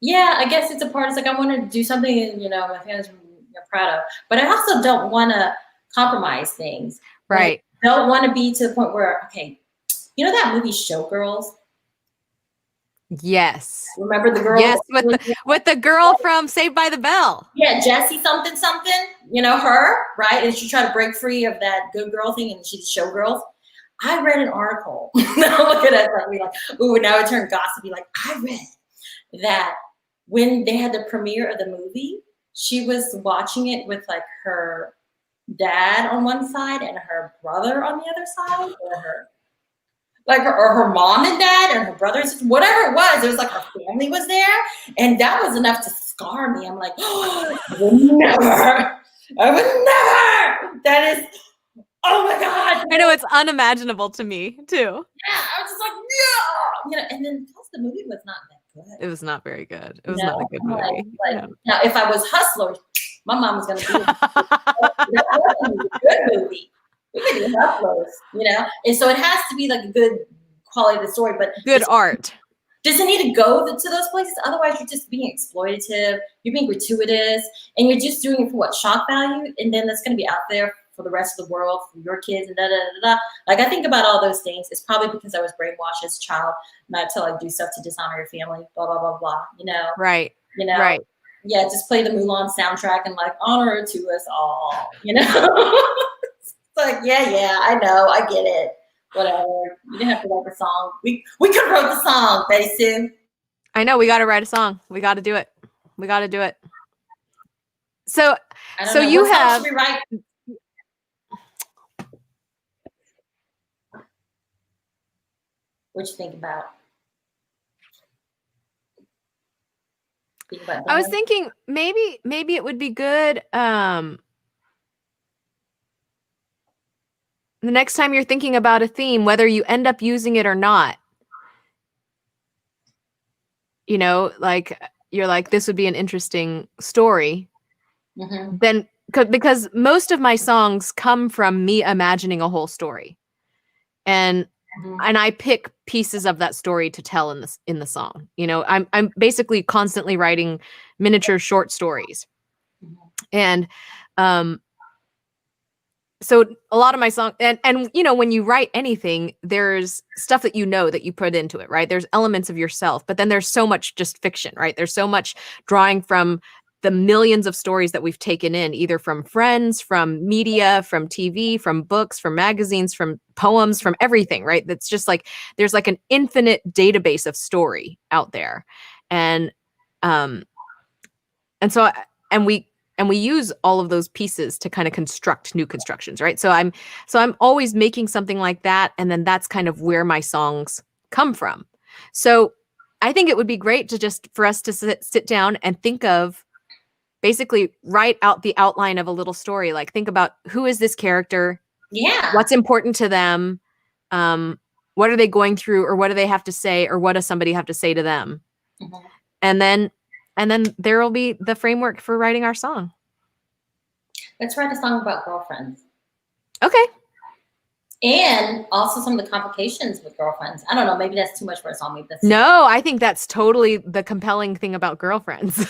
yeah, I guess it's a part. It's like I want to do something, my fans are proud of, but I also don't want to compromise things. Like, Right. I don't want to be to the point where, okay, you know that movie Showgirls? Yes. Remember the girl? Yes, with the girl from Saved by the Bell. Yeah, Jessie something something. Her, right? And she tried to break free of that good girl thing, and she's Showgirls. I read an article. Now look at us like, ooh, now it turned gossipy. Like, I read that when they had the premiere of the movie, she was watching it with like her dad on one side and her brother on the other side, or her mom and dad and her brothers, whatever it was like her family was there, and that was enough to scar me. I'm like, oh, I would never. That is, oh my god. I know, it's unimaginable to me too. Yeah, I was just like, no, and then plus the movie was not that good. It was not very good. It was not a good movie. Like, now if I was Hustlers, my mom was gonna be that wasn't a good movie. We could do Hustlers, and so it has to be like a good quality of the story, but Good art. doesn't need to go to those places. Otherwise, you're just being exploitative. You're being gratuitous, and you're just doing it for what, shock value, and then that's going to be out there for the rest of the world, for your kids, and da da da da. Like, I think about all those things. It's probably because I was brainwashed as a child not to like do stuff to dishonor your family. Blah blah blah blah. Right. You know. Right. yeah, just play the Mulan soundtrack and like honor to us all, you know? It's like, yeah, I know, I get it. Whatever. You didn't have to write the song. We could have wrote the song, BettySoo. I know, we got to write a song. We got to do it. We got to do it. So, I don't so know. you What song have. should we write? What you think about? I was thinking maybe it would be good the next time you're thinking about a theme, whether you end up using it or not. You know, like you're like, this would be an interesting story. Mm-hmm. Then because most of my songs come from me imagining a whole story. And I pick pieces of that story to tell in the song. You know, I'm basically constantly writing miniature short stories. And so a lot of my songs, and you know, when you write anything, there's stuff that you know that you put into it, right? There's elements of yourself, but then there's so much just fiction, right? There's so much drawing from the millions of stories that we've taken in, either from friends, from media, from TV, from books, from magazines, from poems, from everything, right? That's just like, there's like an infinite database of story out there. And so, we use all of those pieces to kind of construct new constructions, right? So I'm always making something like that. And then that's kind of where my songs come from. So I think it would be great to just, for us to sit down and think of, basically write out the outline of a little story. Like think about, who is this character? Yeah. What's important to them? What are they going through, or what do they have to say, or what does somebody have to say to them? Mm-hmm. And then there will be the framework for writing our song. Let's write a song about girlfriends. Okay. And also some of the complications with girlfriends. I don't know. Maybe that's too much for a song. Maybe that's No, I think that's totally the compelling thing about girlfriends.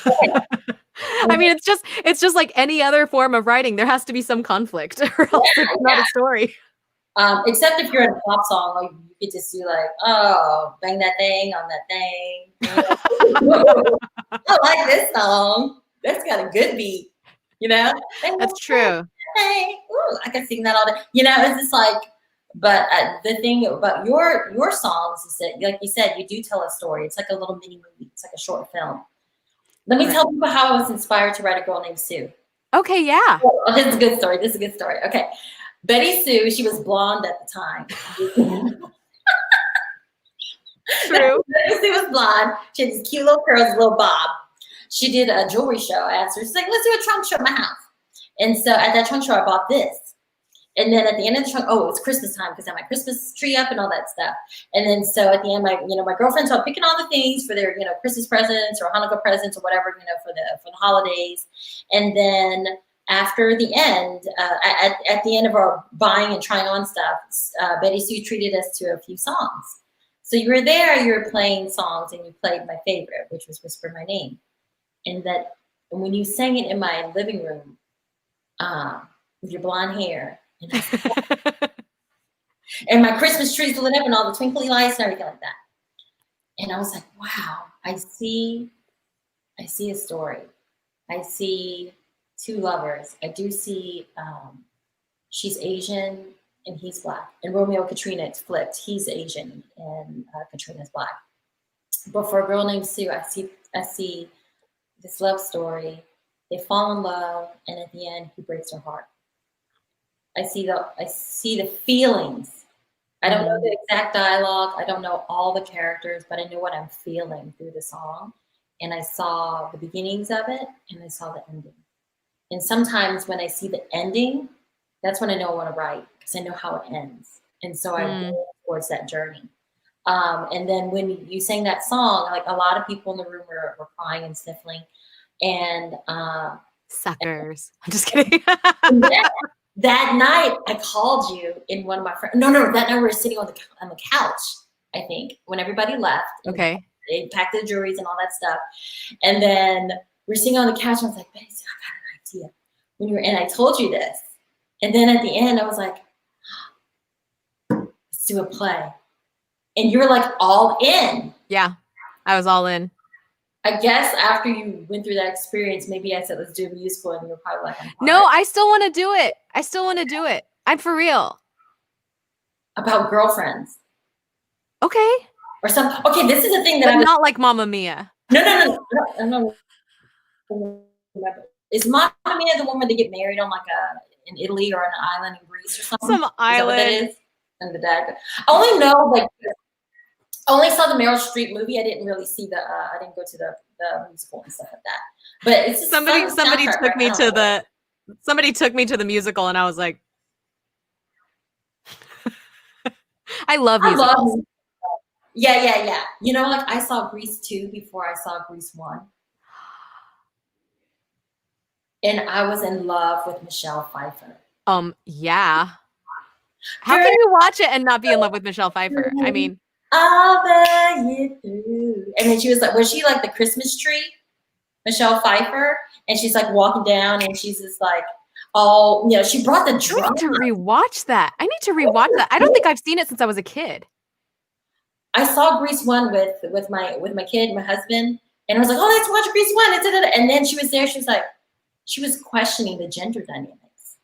I mean, it's just like any other form of writing. There has to be some conflict, or else it's not a story. Except if you're in a pop song, like you could just do like, oh, bang that thing on that thing. I like this song. That's got a good beat. You know? That's true. Hey, ooh, I can sing that all day. You know, it's just like, but the thing about your songs is that, like you said, you do tell a story. It's like a little mini movie. It's like a short film. Let me tell people how I was inspired to write A Girl Named Sue. Okay, yeah. Oh, this is a good story. Okay. BettySoo, she was blonde at the time. True. BettySoo was blonde. She had these cute little curls, little bob. She did a jewelry show. I asked her, she's like, let's do a trunk show at my house. And so at that trunk show, I bought this. And then at the end of the trunk, oh, it was Christmas time because I had my Christmas tree up and all that stuff. And then so at the end, my girlfriends are picking all the things for their, Christmas presents or Hanukkah presents or whatever, for the holidays. And then after the end, at the end of our buying and trying on stuff, BettySoo treated us to a few songs. So you were there, you were playing songs, and you played my favorite, which was Whisper My Name. And when you sang it in my living room with your blonde hair, and my Christmas trees lit up and all the twinkly lights and everything like that. And I was like, wow, I see a story. I see two lovers. I do see she's Asian and he's Black. And Romeo and Katrina, it's flipped. He's Asian and Katrina's Black. But for A Girl Named Sue, I see this love story. They fall in love, and at the end, he breaks her heart. I see the feelings. I don't know the exact dialogue. I don't know all the characters, but I know what I'm feeling through the song. And I saw the beginnings of it, and I saw the ending. And sometimes when I see the ending, that's when I know I want to write, because I know how it ends. And so I go towards that journey. And then when you sang that song, like a lot of people in the room were crying and sniffling. And suckers. I'm just kidding. That night, I called you in one of my friends. No, that night we were sitting on the couch, I think, when everybody left. Okay. They packed the jewelries and all that stuff. And then we're sitting on the couch, and I was like, Betty, I got an idea. And I told you this. And then at the end, I was like, let's do a play. And you were like all in. Yeah, I was all in. I guess after you went through that experience, maybe I said, let's do a musical, and you're probably like, No, I still want to do it. I'm for real. About girlfriends. Okay. Or some. Okay, this is the thing that But not like Mamma Mia. No. Is Mamma Mia the one where they get married on like in Italy or an island in Greece or something? Some island. Is that what that is? And the dad. I only know like. I only saw the Meryl Streep movie. I didn't really see I didn't go to the musical and stuff like that. But it's just somebody took me to the musical, and I was like, I love musicals. Yeah. You know, like I saw Grease 2 before I saw Grease 1. And I was in love with Michelle Pfeiffer. Yeah. How can you watch it and not be in love with Michelle Pfeiffer? I mean, I'll bear you through. And then she was she like the Christmas tree, Michelle Pfeiffer? And she's like walking down, and she's just like, she brought the drum. I need to rewatch that. I don't think I've seen it since I was a kid. I saw Grease 1 with my kid, my husband, and I was like, oh, let's watch Grease 1. And then she was there. She was like, she was questioning the gender dynamics.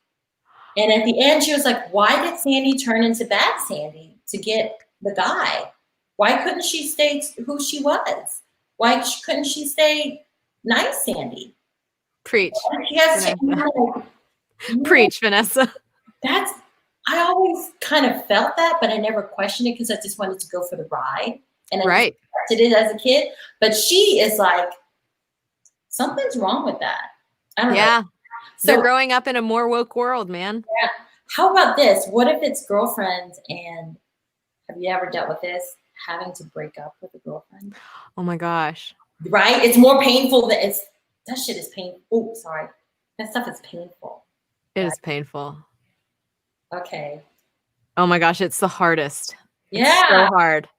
And at the end, she was like, why did Sandy turn into bad Sandy to get the guy? Why couldn't she stay who she was? Why couldn't she stay nice Sandy? Preach. Vanessa. Preach, Vanessa. I always kind of felt that, but I never questioned it because I just wanted to go for the ride. And I accepted it as a kid. But she is like, something's wrong with that. I don't know. So, they're growing up in a more woke world, man. Yeah. How about this? What if it's girlfriends, and have you ever dealt with this? Having to break up with a girlfriend? Oh my gosh. Right? It's more painful that shit is painful. Oh, sorry. That stuff is painful. It is painful. Okay. Oh my gosh, it's the hardest. Yeah. It's so hard.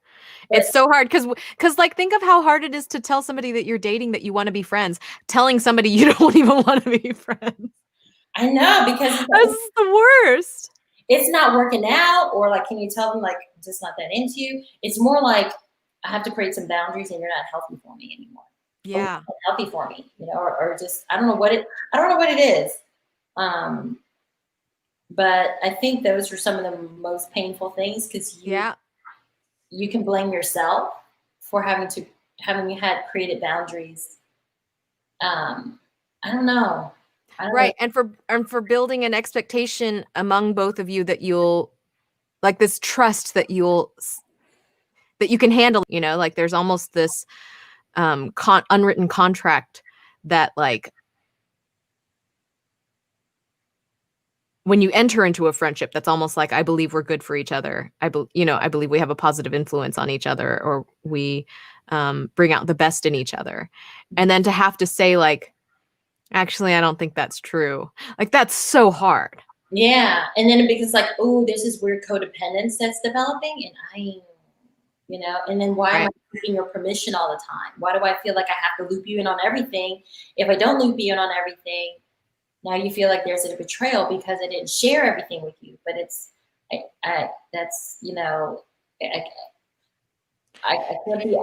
It's so hard because like think of how hard it is to tell somebody that you're dating that you want to be friends, telling somebody you don't even want to be friends. I know, because that's the worst. It's not working out, or like, can you tell them like just not that into you? It's more like I have to create some boundaries, and you're not healthy for me anymore. Yeah, not healthy for me, or just I don't know what it is. But I think those are some of the most painful things because you can blame yourself for having had created boundaries. I don't know. Right. And for building an expectation among both of you that you'll like this trust that you can handle, like there's almost this unwritten contract that like when you enter into a friendship, that's almost like, I believe we're good for each other. I believe we have a positive influence on each other, or we bring out the best in each other. And then to have to say like, actually, I don't think that's true. Like, that's so hard. Yeah. And then it becomes like, oh, there's this weird codependence that's developing. And and then why am I seeking your permission all the time? Why do I feel like I have to loop you in on everything? If I don't loop you in on everything, now you feel like there's a betrayal because I didn't share everything with you. But I can't be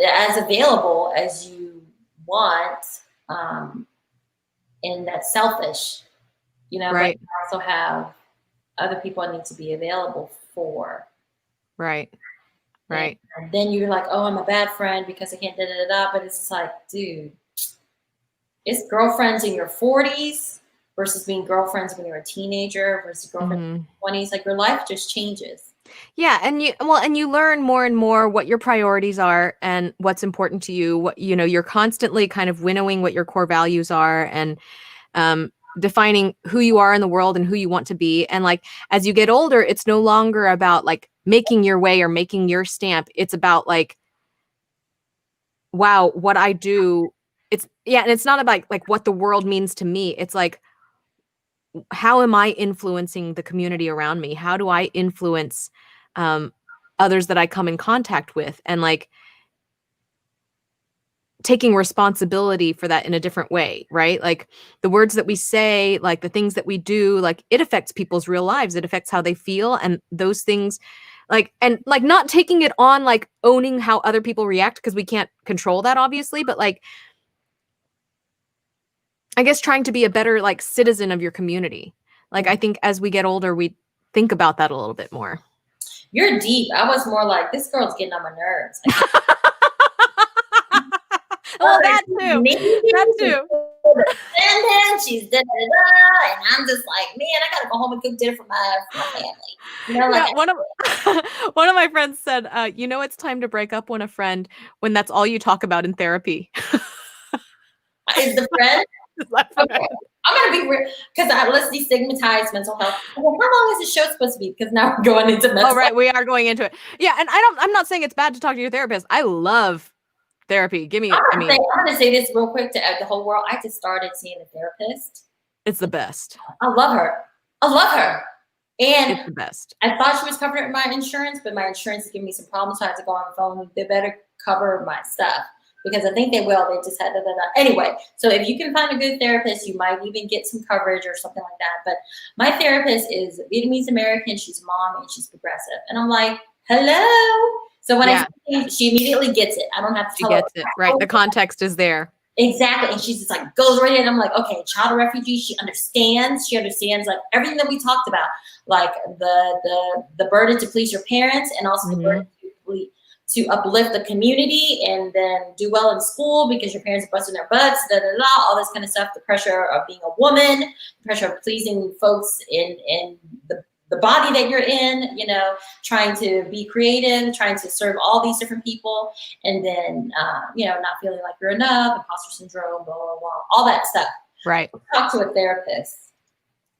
as available as you want. And that's selfish, right. But I also have other people I need to be available for. Right. Right. And then you're like, oh, I'm a bad friend because I can't da-da-da-da. But it's just like, dude, it's girlfriends in your 40s versus being girlfriends when you're a teenager versus girlfriends in your 20s. Like your life just changes. Yeah. And you learn more and more what your priorities are and what's important to you. What, you're constantly kind of winnowing what your core values are and defining who you are in the world and who you want to be. And like, as you get older, it's no longer about like making your way or making your stamp. It's about like, wow, what I do. And it's not about like what the world means to me. It's like, how am I influencing the community around me? How do I influence others that I come in contact with? And like taking responsibility for that in a different way, right? Like the words that we say, like the things that we do, like it affects people's real lives. It affects how they feel. And those things and not taking it on, like owning how other people react, because we can't control that obviously, but like, I guess trying to be a better like citizen of your community. Like, I think as we get older, we think about that a little bit more. You're deep. I was more like, this girl's getting on my nerves. Well, that too. That too. And she's da da da, and I'm just like, man, I gotta go home and cook dinner for my family. You know, like, Yeah, one of my friends said, you know, it's time to break up when that's all you talk about in therapy. is the friend? Okay. I'm gonna be real, because let's destigmatize mental health. How long is the show supposed to be? Because now we're going into mental health. Oh, right, we are going into it. Yeah, and I'm not saying it's bad to talk to your therapist. I love therapy. I'm gonna say this real quick to the whole world. I just started seeing a therapist. It's the best. I love her. And it's the best. I thought she was covering my insurance, but my insurance is giving me some problems, so I had to go on the phone. They better cover my stuff, because I think they will. They just had da. Anyway, so if you can find a good therapist, you might even get some coverage or something like that. But my therapist is Vietnamese American. She's a mom and she's progressive. And I'm like, hello. So when I say, she immediately gets it. I don't have to tell her. She gets it, right? The context is there. Exactly. And she's just like, goes right in. I'm like, okay, child refugee. She understands like everything that we talked about, like the burden to please your parents, and also the burden to uplift the community, and then do well in school because your parents are busting their butts, all this kind of stuff. The pressure of being a woman, the pressure of pleasing folks in the body that you're in, you know, trying to be creative, trying to serve all these different people, and then, you know, not feeling like you're enough, imposter syndrome, blah, blah, blah, all that stuff. Right. Talk to a therapist.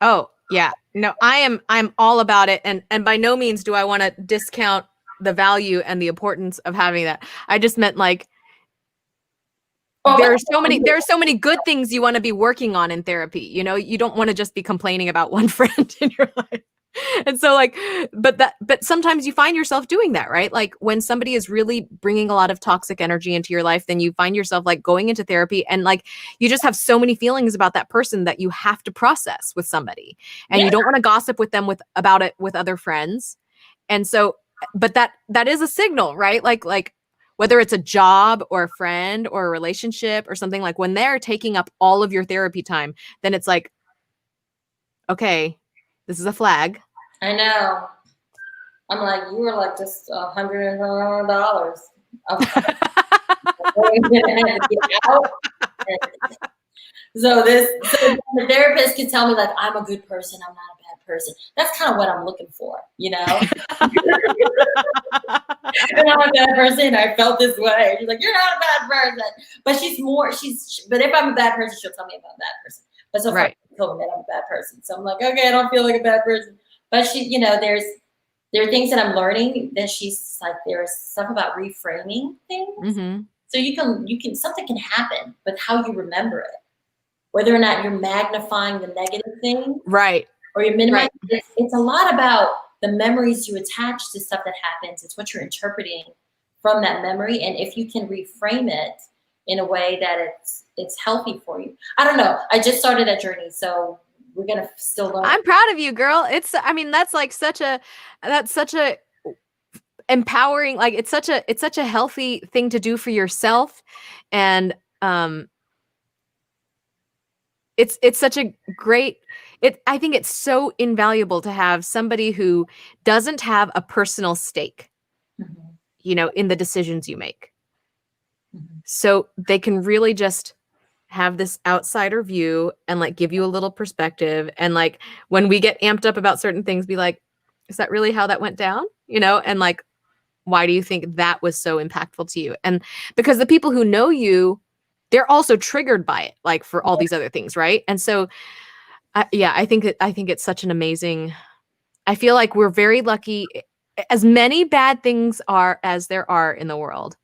Oh, yeah. No, I'm all about it. And by no means do I want to discount the value and the importance of having that. I just meant like, there are so many good things you want to be working on in therapy. You know, you don't want to just be complaining about one friend in your life. And so like, but sometimes you find yourself doing that, right? Like when somebody is really bringing a lot of toxic energy into your life, then you find yourself like going into therapy, and like, you just have so many feelings about that person that you have to process with somebody, and you don't want to gossip with them about it with other friends. And so, but that is a signal, right? Like whether it's a job or a friend or a relationship or something, like when they're taking up all of your therapy time, then it's like, okay, this is a flag. I know. I'm like, you were like just $100. So the therapist can tell me like, I'm a good person, I'm not a bad person. That's kind of what I'm looking for, you know? And I'm a bad person, I felt this way. She's like, you're not a bad person. But but if I'm a bad person, she'll tell me about a bad person. But so far, she told me that I'm a bad person. So I'm like, okay, I don't feel like a bad person. But she, you know, there are things that I'm learning that she's like, there's stuff about reframing things. Mm-hmm. So you can, something can happen, but how you remember it, whether or not you're magnifying the negative thing. Right. Or you're minimizing. Right. It's a lot about the memories you attach to stuff that happens. It's what you're interpreting from that memory. And if you can reframe it in a way that it's healthy for you. I don't know. I just started that journey. So we're going to still learn. I'm proud of you, girl. That's such a empowering, like it's such a healthy thing to do for yourself. And it's such a great, I think it's so invaluable to have somebody who doesn't have a personal stake, mm-hmm. you know, in the decisions you make. Mm-hmm. So they can really just have this outsider view and like give you a little perspective. And like, when we get amped up about certain things, be like, is that really how that went down? You know, and like, why do you think that was so impactful to you? And because the people who know you, they're also triggered by it, like for all these other things. Right. And so, I think it's such an amazing, I feel like we're very lucky, as many bad things as there are in the world.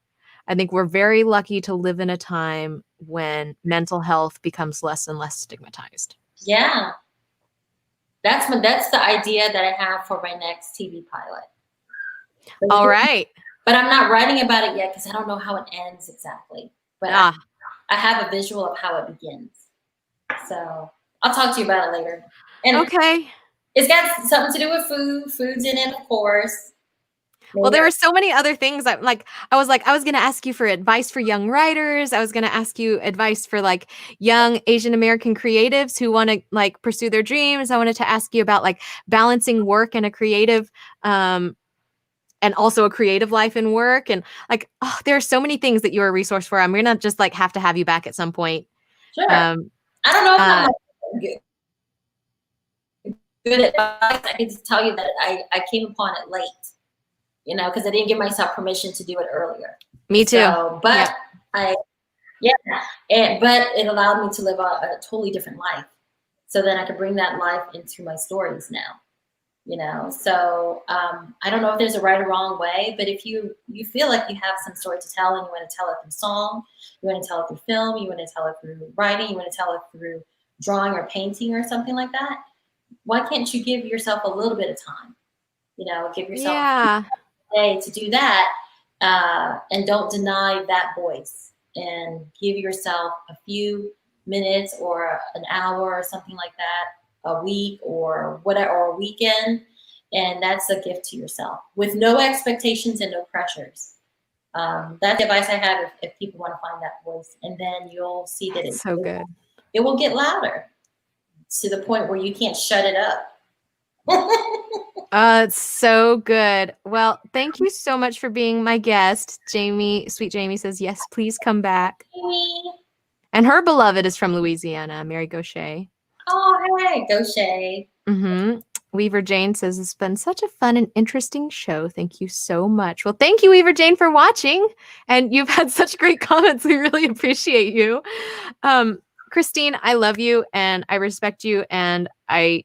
I think we're very lucky to live in a time when mental health becomes less and less stigmatized. Yeah. That's the idea that I have for my next TV pilot. All right. But I'm not writing about it yet because I don't know how it ends exactly. But I have a visual of how it begins. So I'll talk to you about it later. And okay. It's got something to do with food. Food's in it, of course. Well, there were so many other things. I was going to ask you for advice for young writers. I was going to ask you advice for like young Asian American creatives who want to like pursue their dreams. I wanted to ask you about like balancing work and a creative, and also a creative life and work. And like, there are so many things that you're a resource for. I'm going to just like have to have you back at some point. Sure. I don't know if I'm like good advice. I can just tell you that I came upon it late, you know, because I didn't give myself permission to do it earlier. Me too. So, but but it allowed me to live a totally different life. So then I could bring that life into my stories now, you know. So I don't know if there's a right or wrong way, but if you feel like you have some story to tell and you want to tell it through song, you want to tell it through film, you want to tell it through writing, you want to tell it through drawing or painting or something like that, why can't you give yourself a little bit of time? You know, give yourself a day to do that, and don't deny that voice, and give yourself a few minutes or an hour or something like that, a week or whatever, or a weekend, and that's a gift to yourself with no expectations and no pressures. That's the advice I have if people want to find that voice, and then you'll see that it's so good. It will get louder to the point where you can't shut it up. It's so good. Well, thank you so much for being my guest. Sweet Jamie says, yes, please come back. Jamie. And her beloved is from Louisiana, Mary Gaucher. Oh, hey, Gaucher. Mm-hmm. Weaver Jane says, it's been such a fun and interesting show. Thank you so much. Well, thank you, Weaver Jane, for watching. And you've had such great comments. We really appreciate you. Christine, I love you and I respect you and I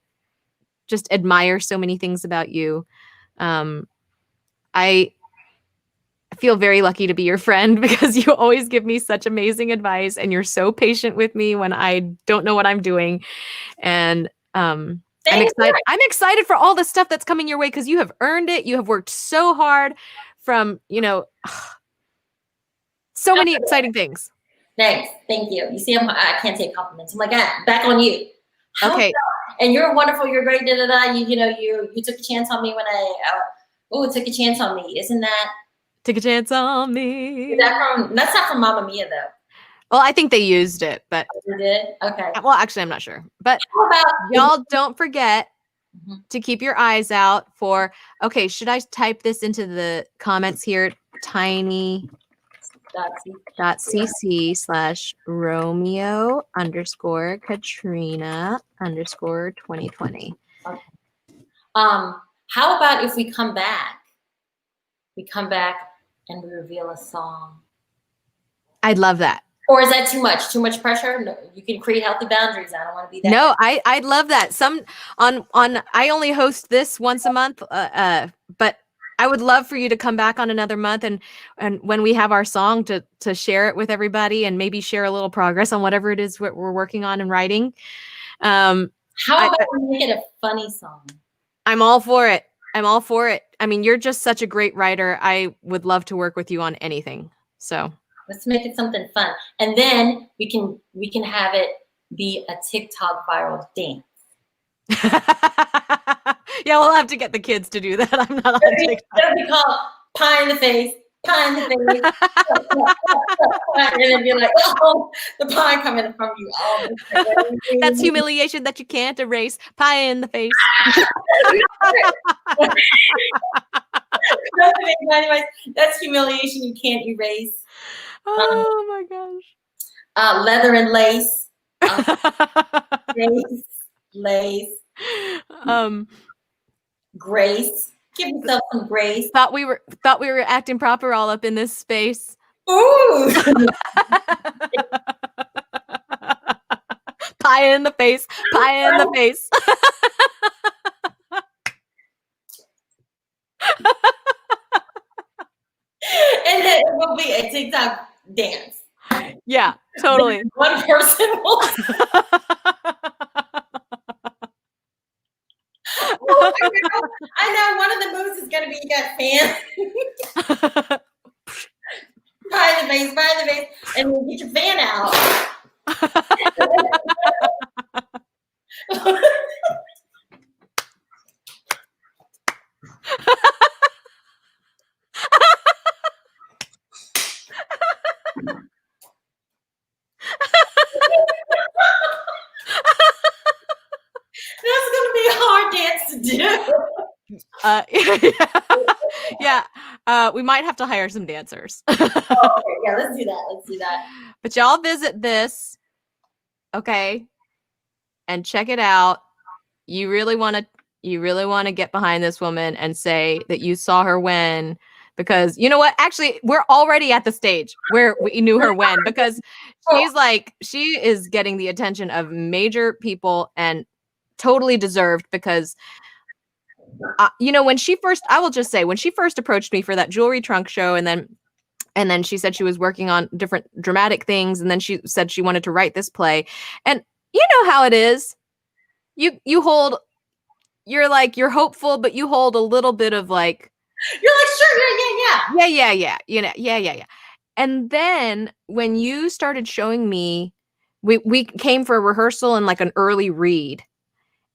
just admire so many things about you. I feel very lucky to be your friend because you always give me such amazing advice and you're so patient with me when I don't know what I'm doing. And I'm excited for all the stuff that's coming your way because you have earned it. You have worked so hard from, you know, so many exciting things. Thanks. Thank you. You see, I can't take compliments. I'm like, back on you. Okay. And you're wonderful. You're great. Da, da, da. You took a chance on me when took a chance on me. Isn't that? Took a chance on me. That's not from Mamma Mia, though. Well, I think they used it, but. You did? Okay. Well, actually, I'm not sure. But y'all don't forget to keep your eyes out for, okay, should I type this into the comments here? tiny.cc/Romeo_Katrina_2020. Okay. How about if we come back and we reveal a song? I'd love that. Or is that too much? Too much pressure? No, you can create healthy boundaries. I don't want to be that. No, I'd love that. I only host this once a month, but I would love for you to come back on another month and when we have our song to share it with everybody and maybe share a little progress on whatever it is we're working on and writing. How about we make it a funny song? I'm all for it. I mean, you're just such a great writer. I would love to work with you on anything. So let's make it something fun. And then we can have it be a TikTok viral dance. Yeah, we'll have to get the kids to do that. I'm not on TikTok. It'll be called Pie in the Face, Pie in the Face. And then be like, oh, the pie coming from you. Oh, that's humiliation that you can't erase. Pie in the face. That's humiliation you can't erase. Oh my gosh. Leather and lace. Lace. Grace. Give yourself some grace. Thought we were acting proper all up in this space. Ooh. Pie in the face. Pie in the face. And then it will be a TikTok dance. Yeah, totally. One person will. Oh, I know. One of the moves is going to be you got fans. Pie in the face, and then get your fan out. Yeah. We might have to hire some dancers. Okay, yeah, let's do that. But y'all visit this, okay, and check it out. You really want to get behind this woman and say that you saw her win, because you know what? Actually, we're already at the stage where we knew her win, because she is getting the attention of major people, and totally deserved, because when she first approached me for that jewelry trunk show, and then she said she was working on different dramatic things, and then she said she wanted to write this play. And you know how it is. You're hopeful, but you hold a little bit of like, you're like, sure, yeah. And then when you started showing me, we came for a rehearsal and like an early read.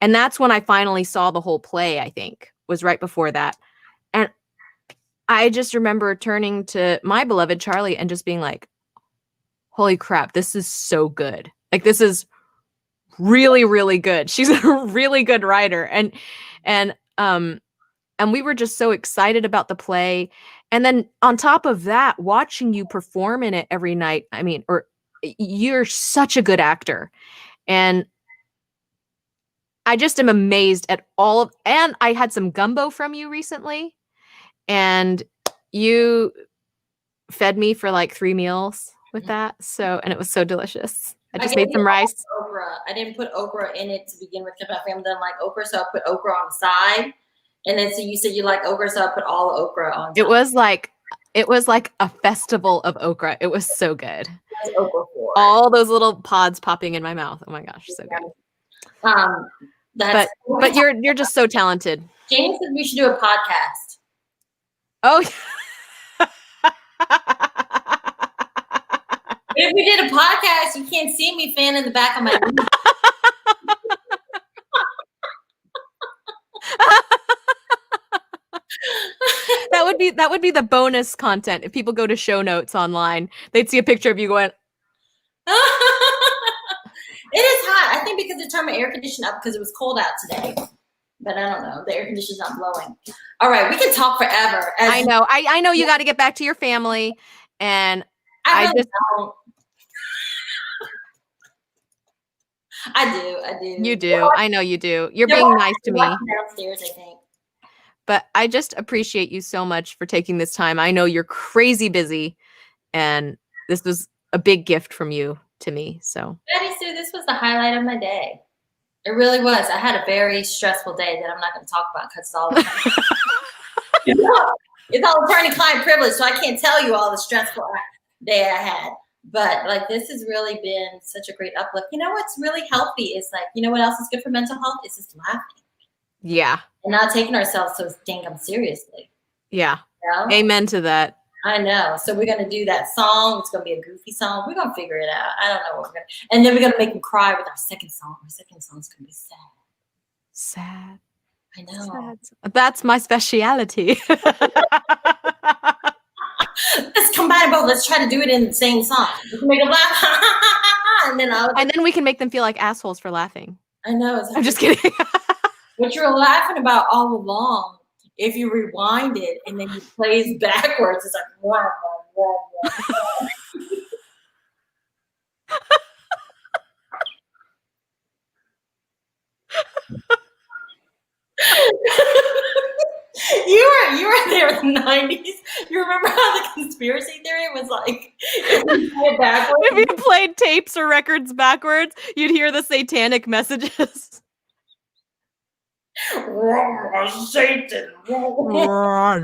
And that's when I finally saw the whole play, I think, was right before that. And I just remember turning to my beloved Charlie and just being like, holy crap, this is so good. Like, this is really, really good. She's a really good writer. And we were just so excited about the play. And then on top of that, watching you perform in it every night, you're such a good actor. And I just am amazed at and I had some gumbo from you recently, and you fed me for like 3 meals with that. And it was so delicious. I just made some rice. Okra. I didn't put okra in it to begin with because my family doesn't like okra, so I put okra on the side. And then so you said you like okra, so I put all the okra on top. It was like a festival of okra. It was so good. That's okra for all those little pods popping in my mouth. Oh my gosh, so good. But you're just so talented. Jamie said we should do a podcast. Oh. If we did a podcast, you can't see me fanning the back of my knee. That would be the bonus content. If people go to show notes online, they'd see a picture of you going. It is hot. I think because they turned my air conditioner up because it was cold out today. But I don't know. The air conditioner's not blowing. All right, we can talk forever. I know. I know you got to get back to your family, and I really don't. I do. You do. I know you do. You're being nice to me. Downstairs, I think. But I just appreciate you so much for taking this time. I know you're crazy busy, and this was a big gift from you to me. So, BettySoo, this was the highlight of my day. It really was. I had a very stressful day that I'm not going to talk about because it's all it's all attorney-client privilege, so I can't tell you all the stressful day I had. But like, this has really been such a great uplift. You know what's really healthy is like, you know what else is good for mental health? Is just laughing. Yeah. And not taking ourselves so dang seriously. Yeah. You know? Amen to that. I know. So we're going to do that song. It's going to be a goofy song. We're going to figure it out. I don't know what we're going to. And then we're going to make them cry with our second song. Our second song is going to be sad. Sad. I know. Sad. That's my speciality. Let's combine both. Let's try to do it in the same song. We can make them laugh. and then we can make them feel like assholes for laughing. I know. I'm just kidding. What you're laughing about all along, if you rewind it and then you plays backwards, it's like wah, wah, wah, wah. You were there in the 90s. You remember how the conspiracy theory was like if you played tapes or records backwards, you'd hear the satanic messages. Satan. Right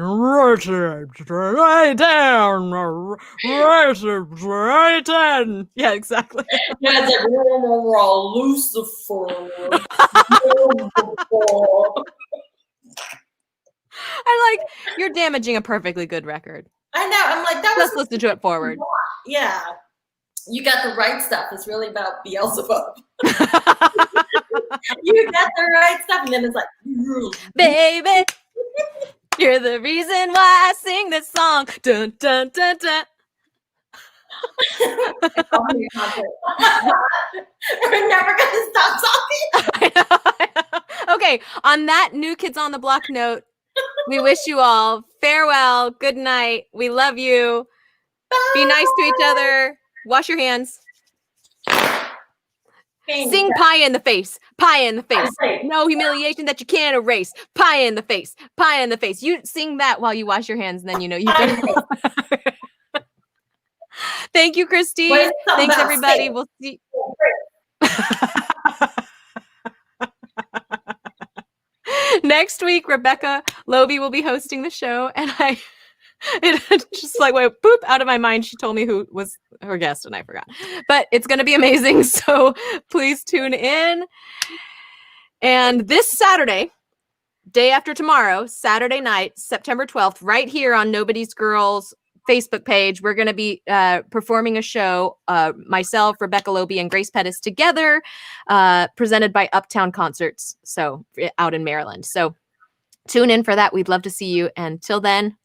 down. Right down. Yeah, exactly. Yeah, it's like Lucifer. You're damaging a perfectly good record. I know. I'm like, let's listen to it forward. Yeah. You got the right stuff. It's really about Beelzebub. You got the right stuff. And then it's like, baby, you're the reason why I sing this song. Dun, dun, dun, dun. We're never going to stop talking. I know. Okay. On that New Kids on the Block note, We wish you all farewell. Good night. We love you. Be nice to each other. Wash your hands. Sing pie in the face. Pie in the face. No humiliation that you can't erase. Pie in the face. Pie in the face. You sing that while you wash your hands, and then you know you can. Thank you, Christine. Thanks, everybody. We'll see. Next week, Rebecca Loby will be hosting the show, and it just like went boop out of my mind. She told me who was her guest, and I forgot. But it's going to be amazing, so please tune in. And this Saturday, day after tomorrow, Saturday night, September 12th, right here on Nobody's Girls Facebook page, we're going to be performing a show, myself, Rebecca Loby, and Grace Pettis together, presented by Uptown Concerts, so out in Maryland. So tune in for that. We'd love to see you. And till then,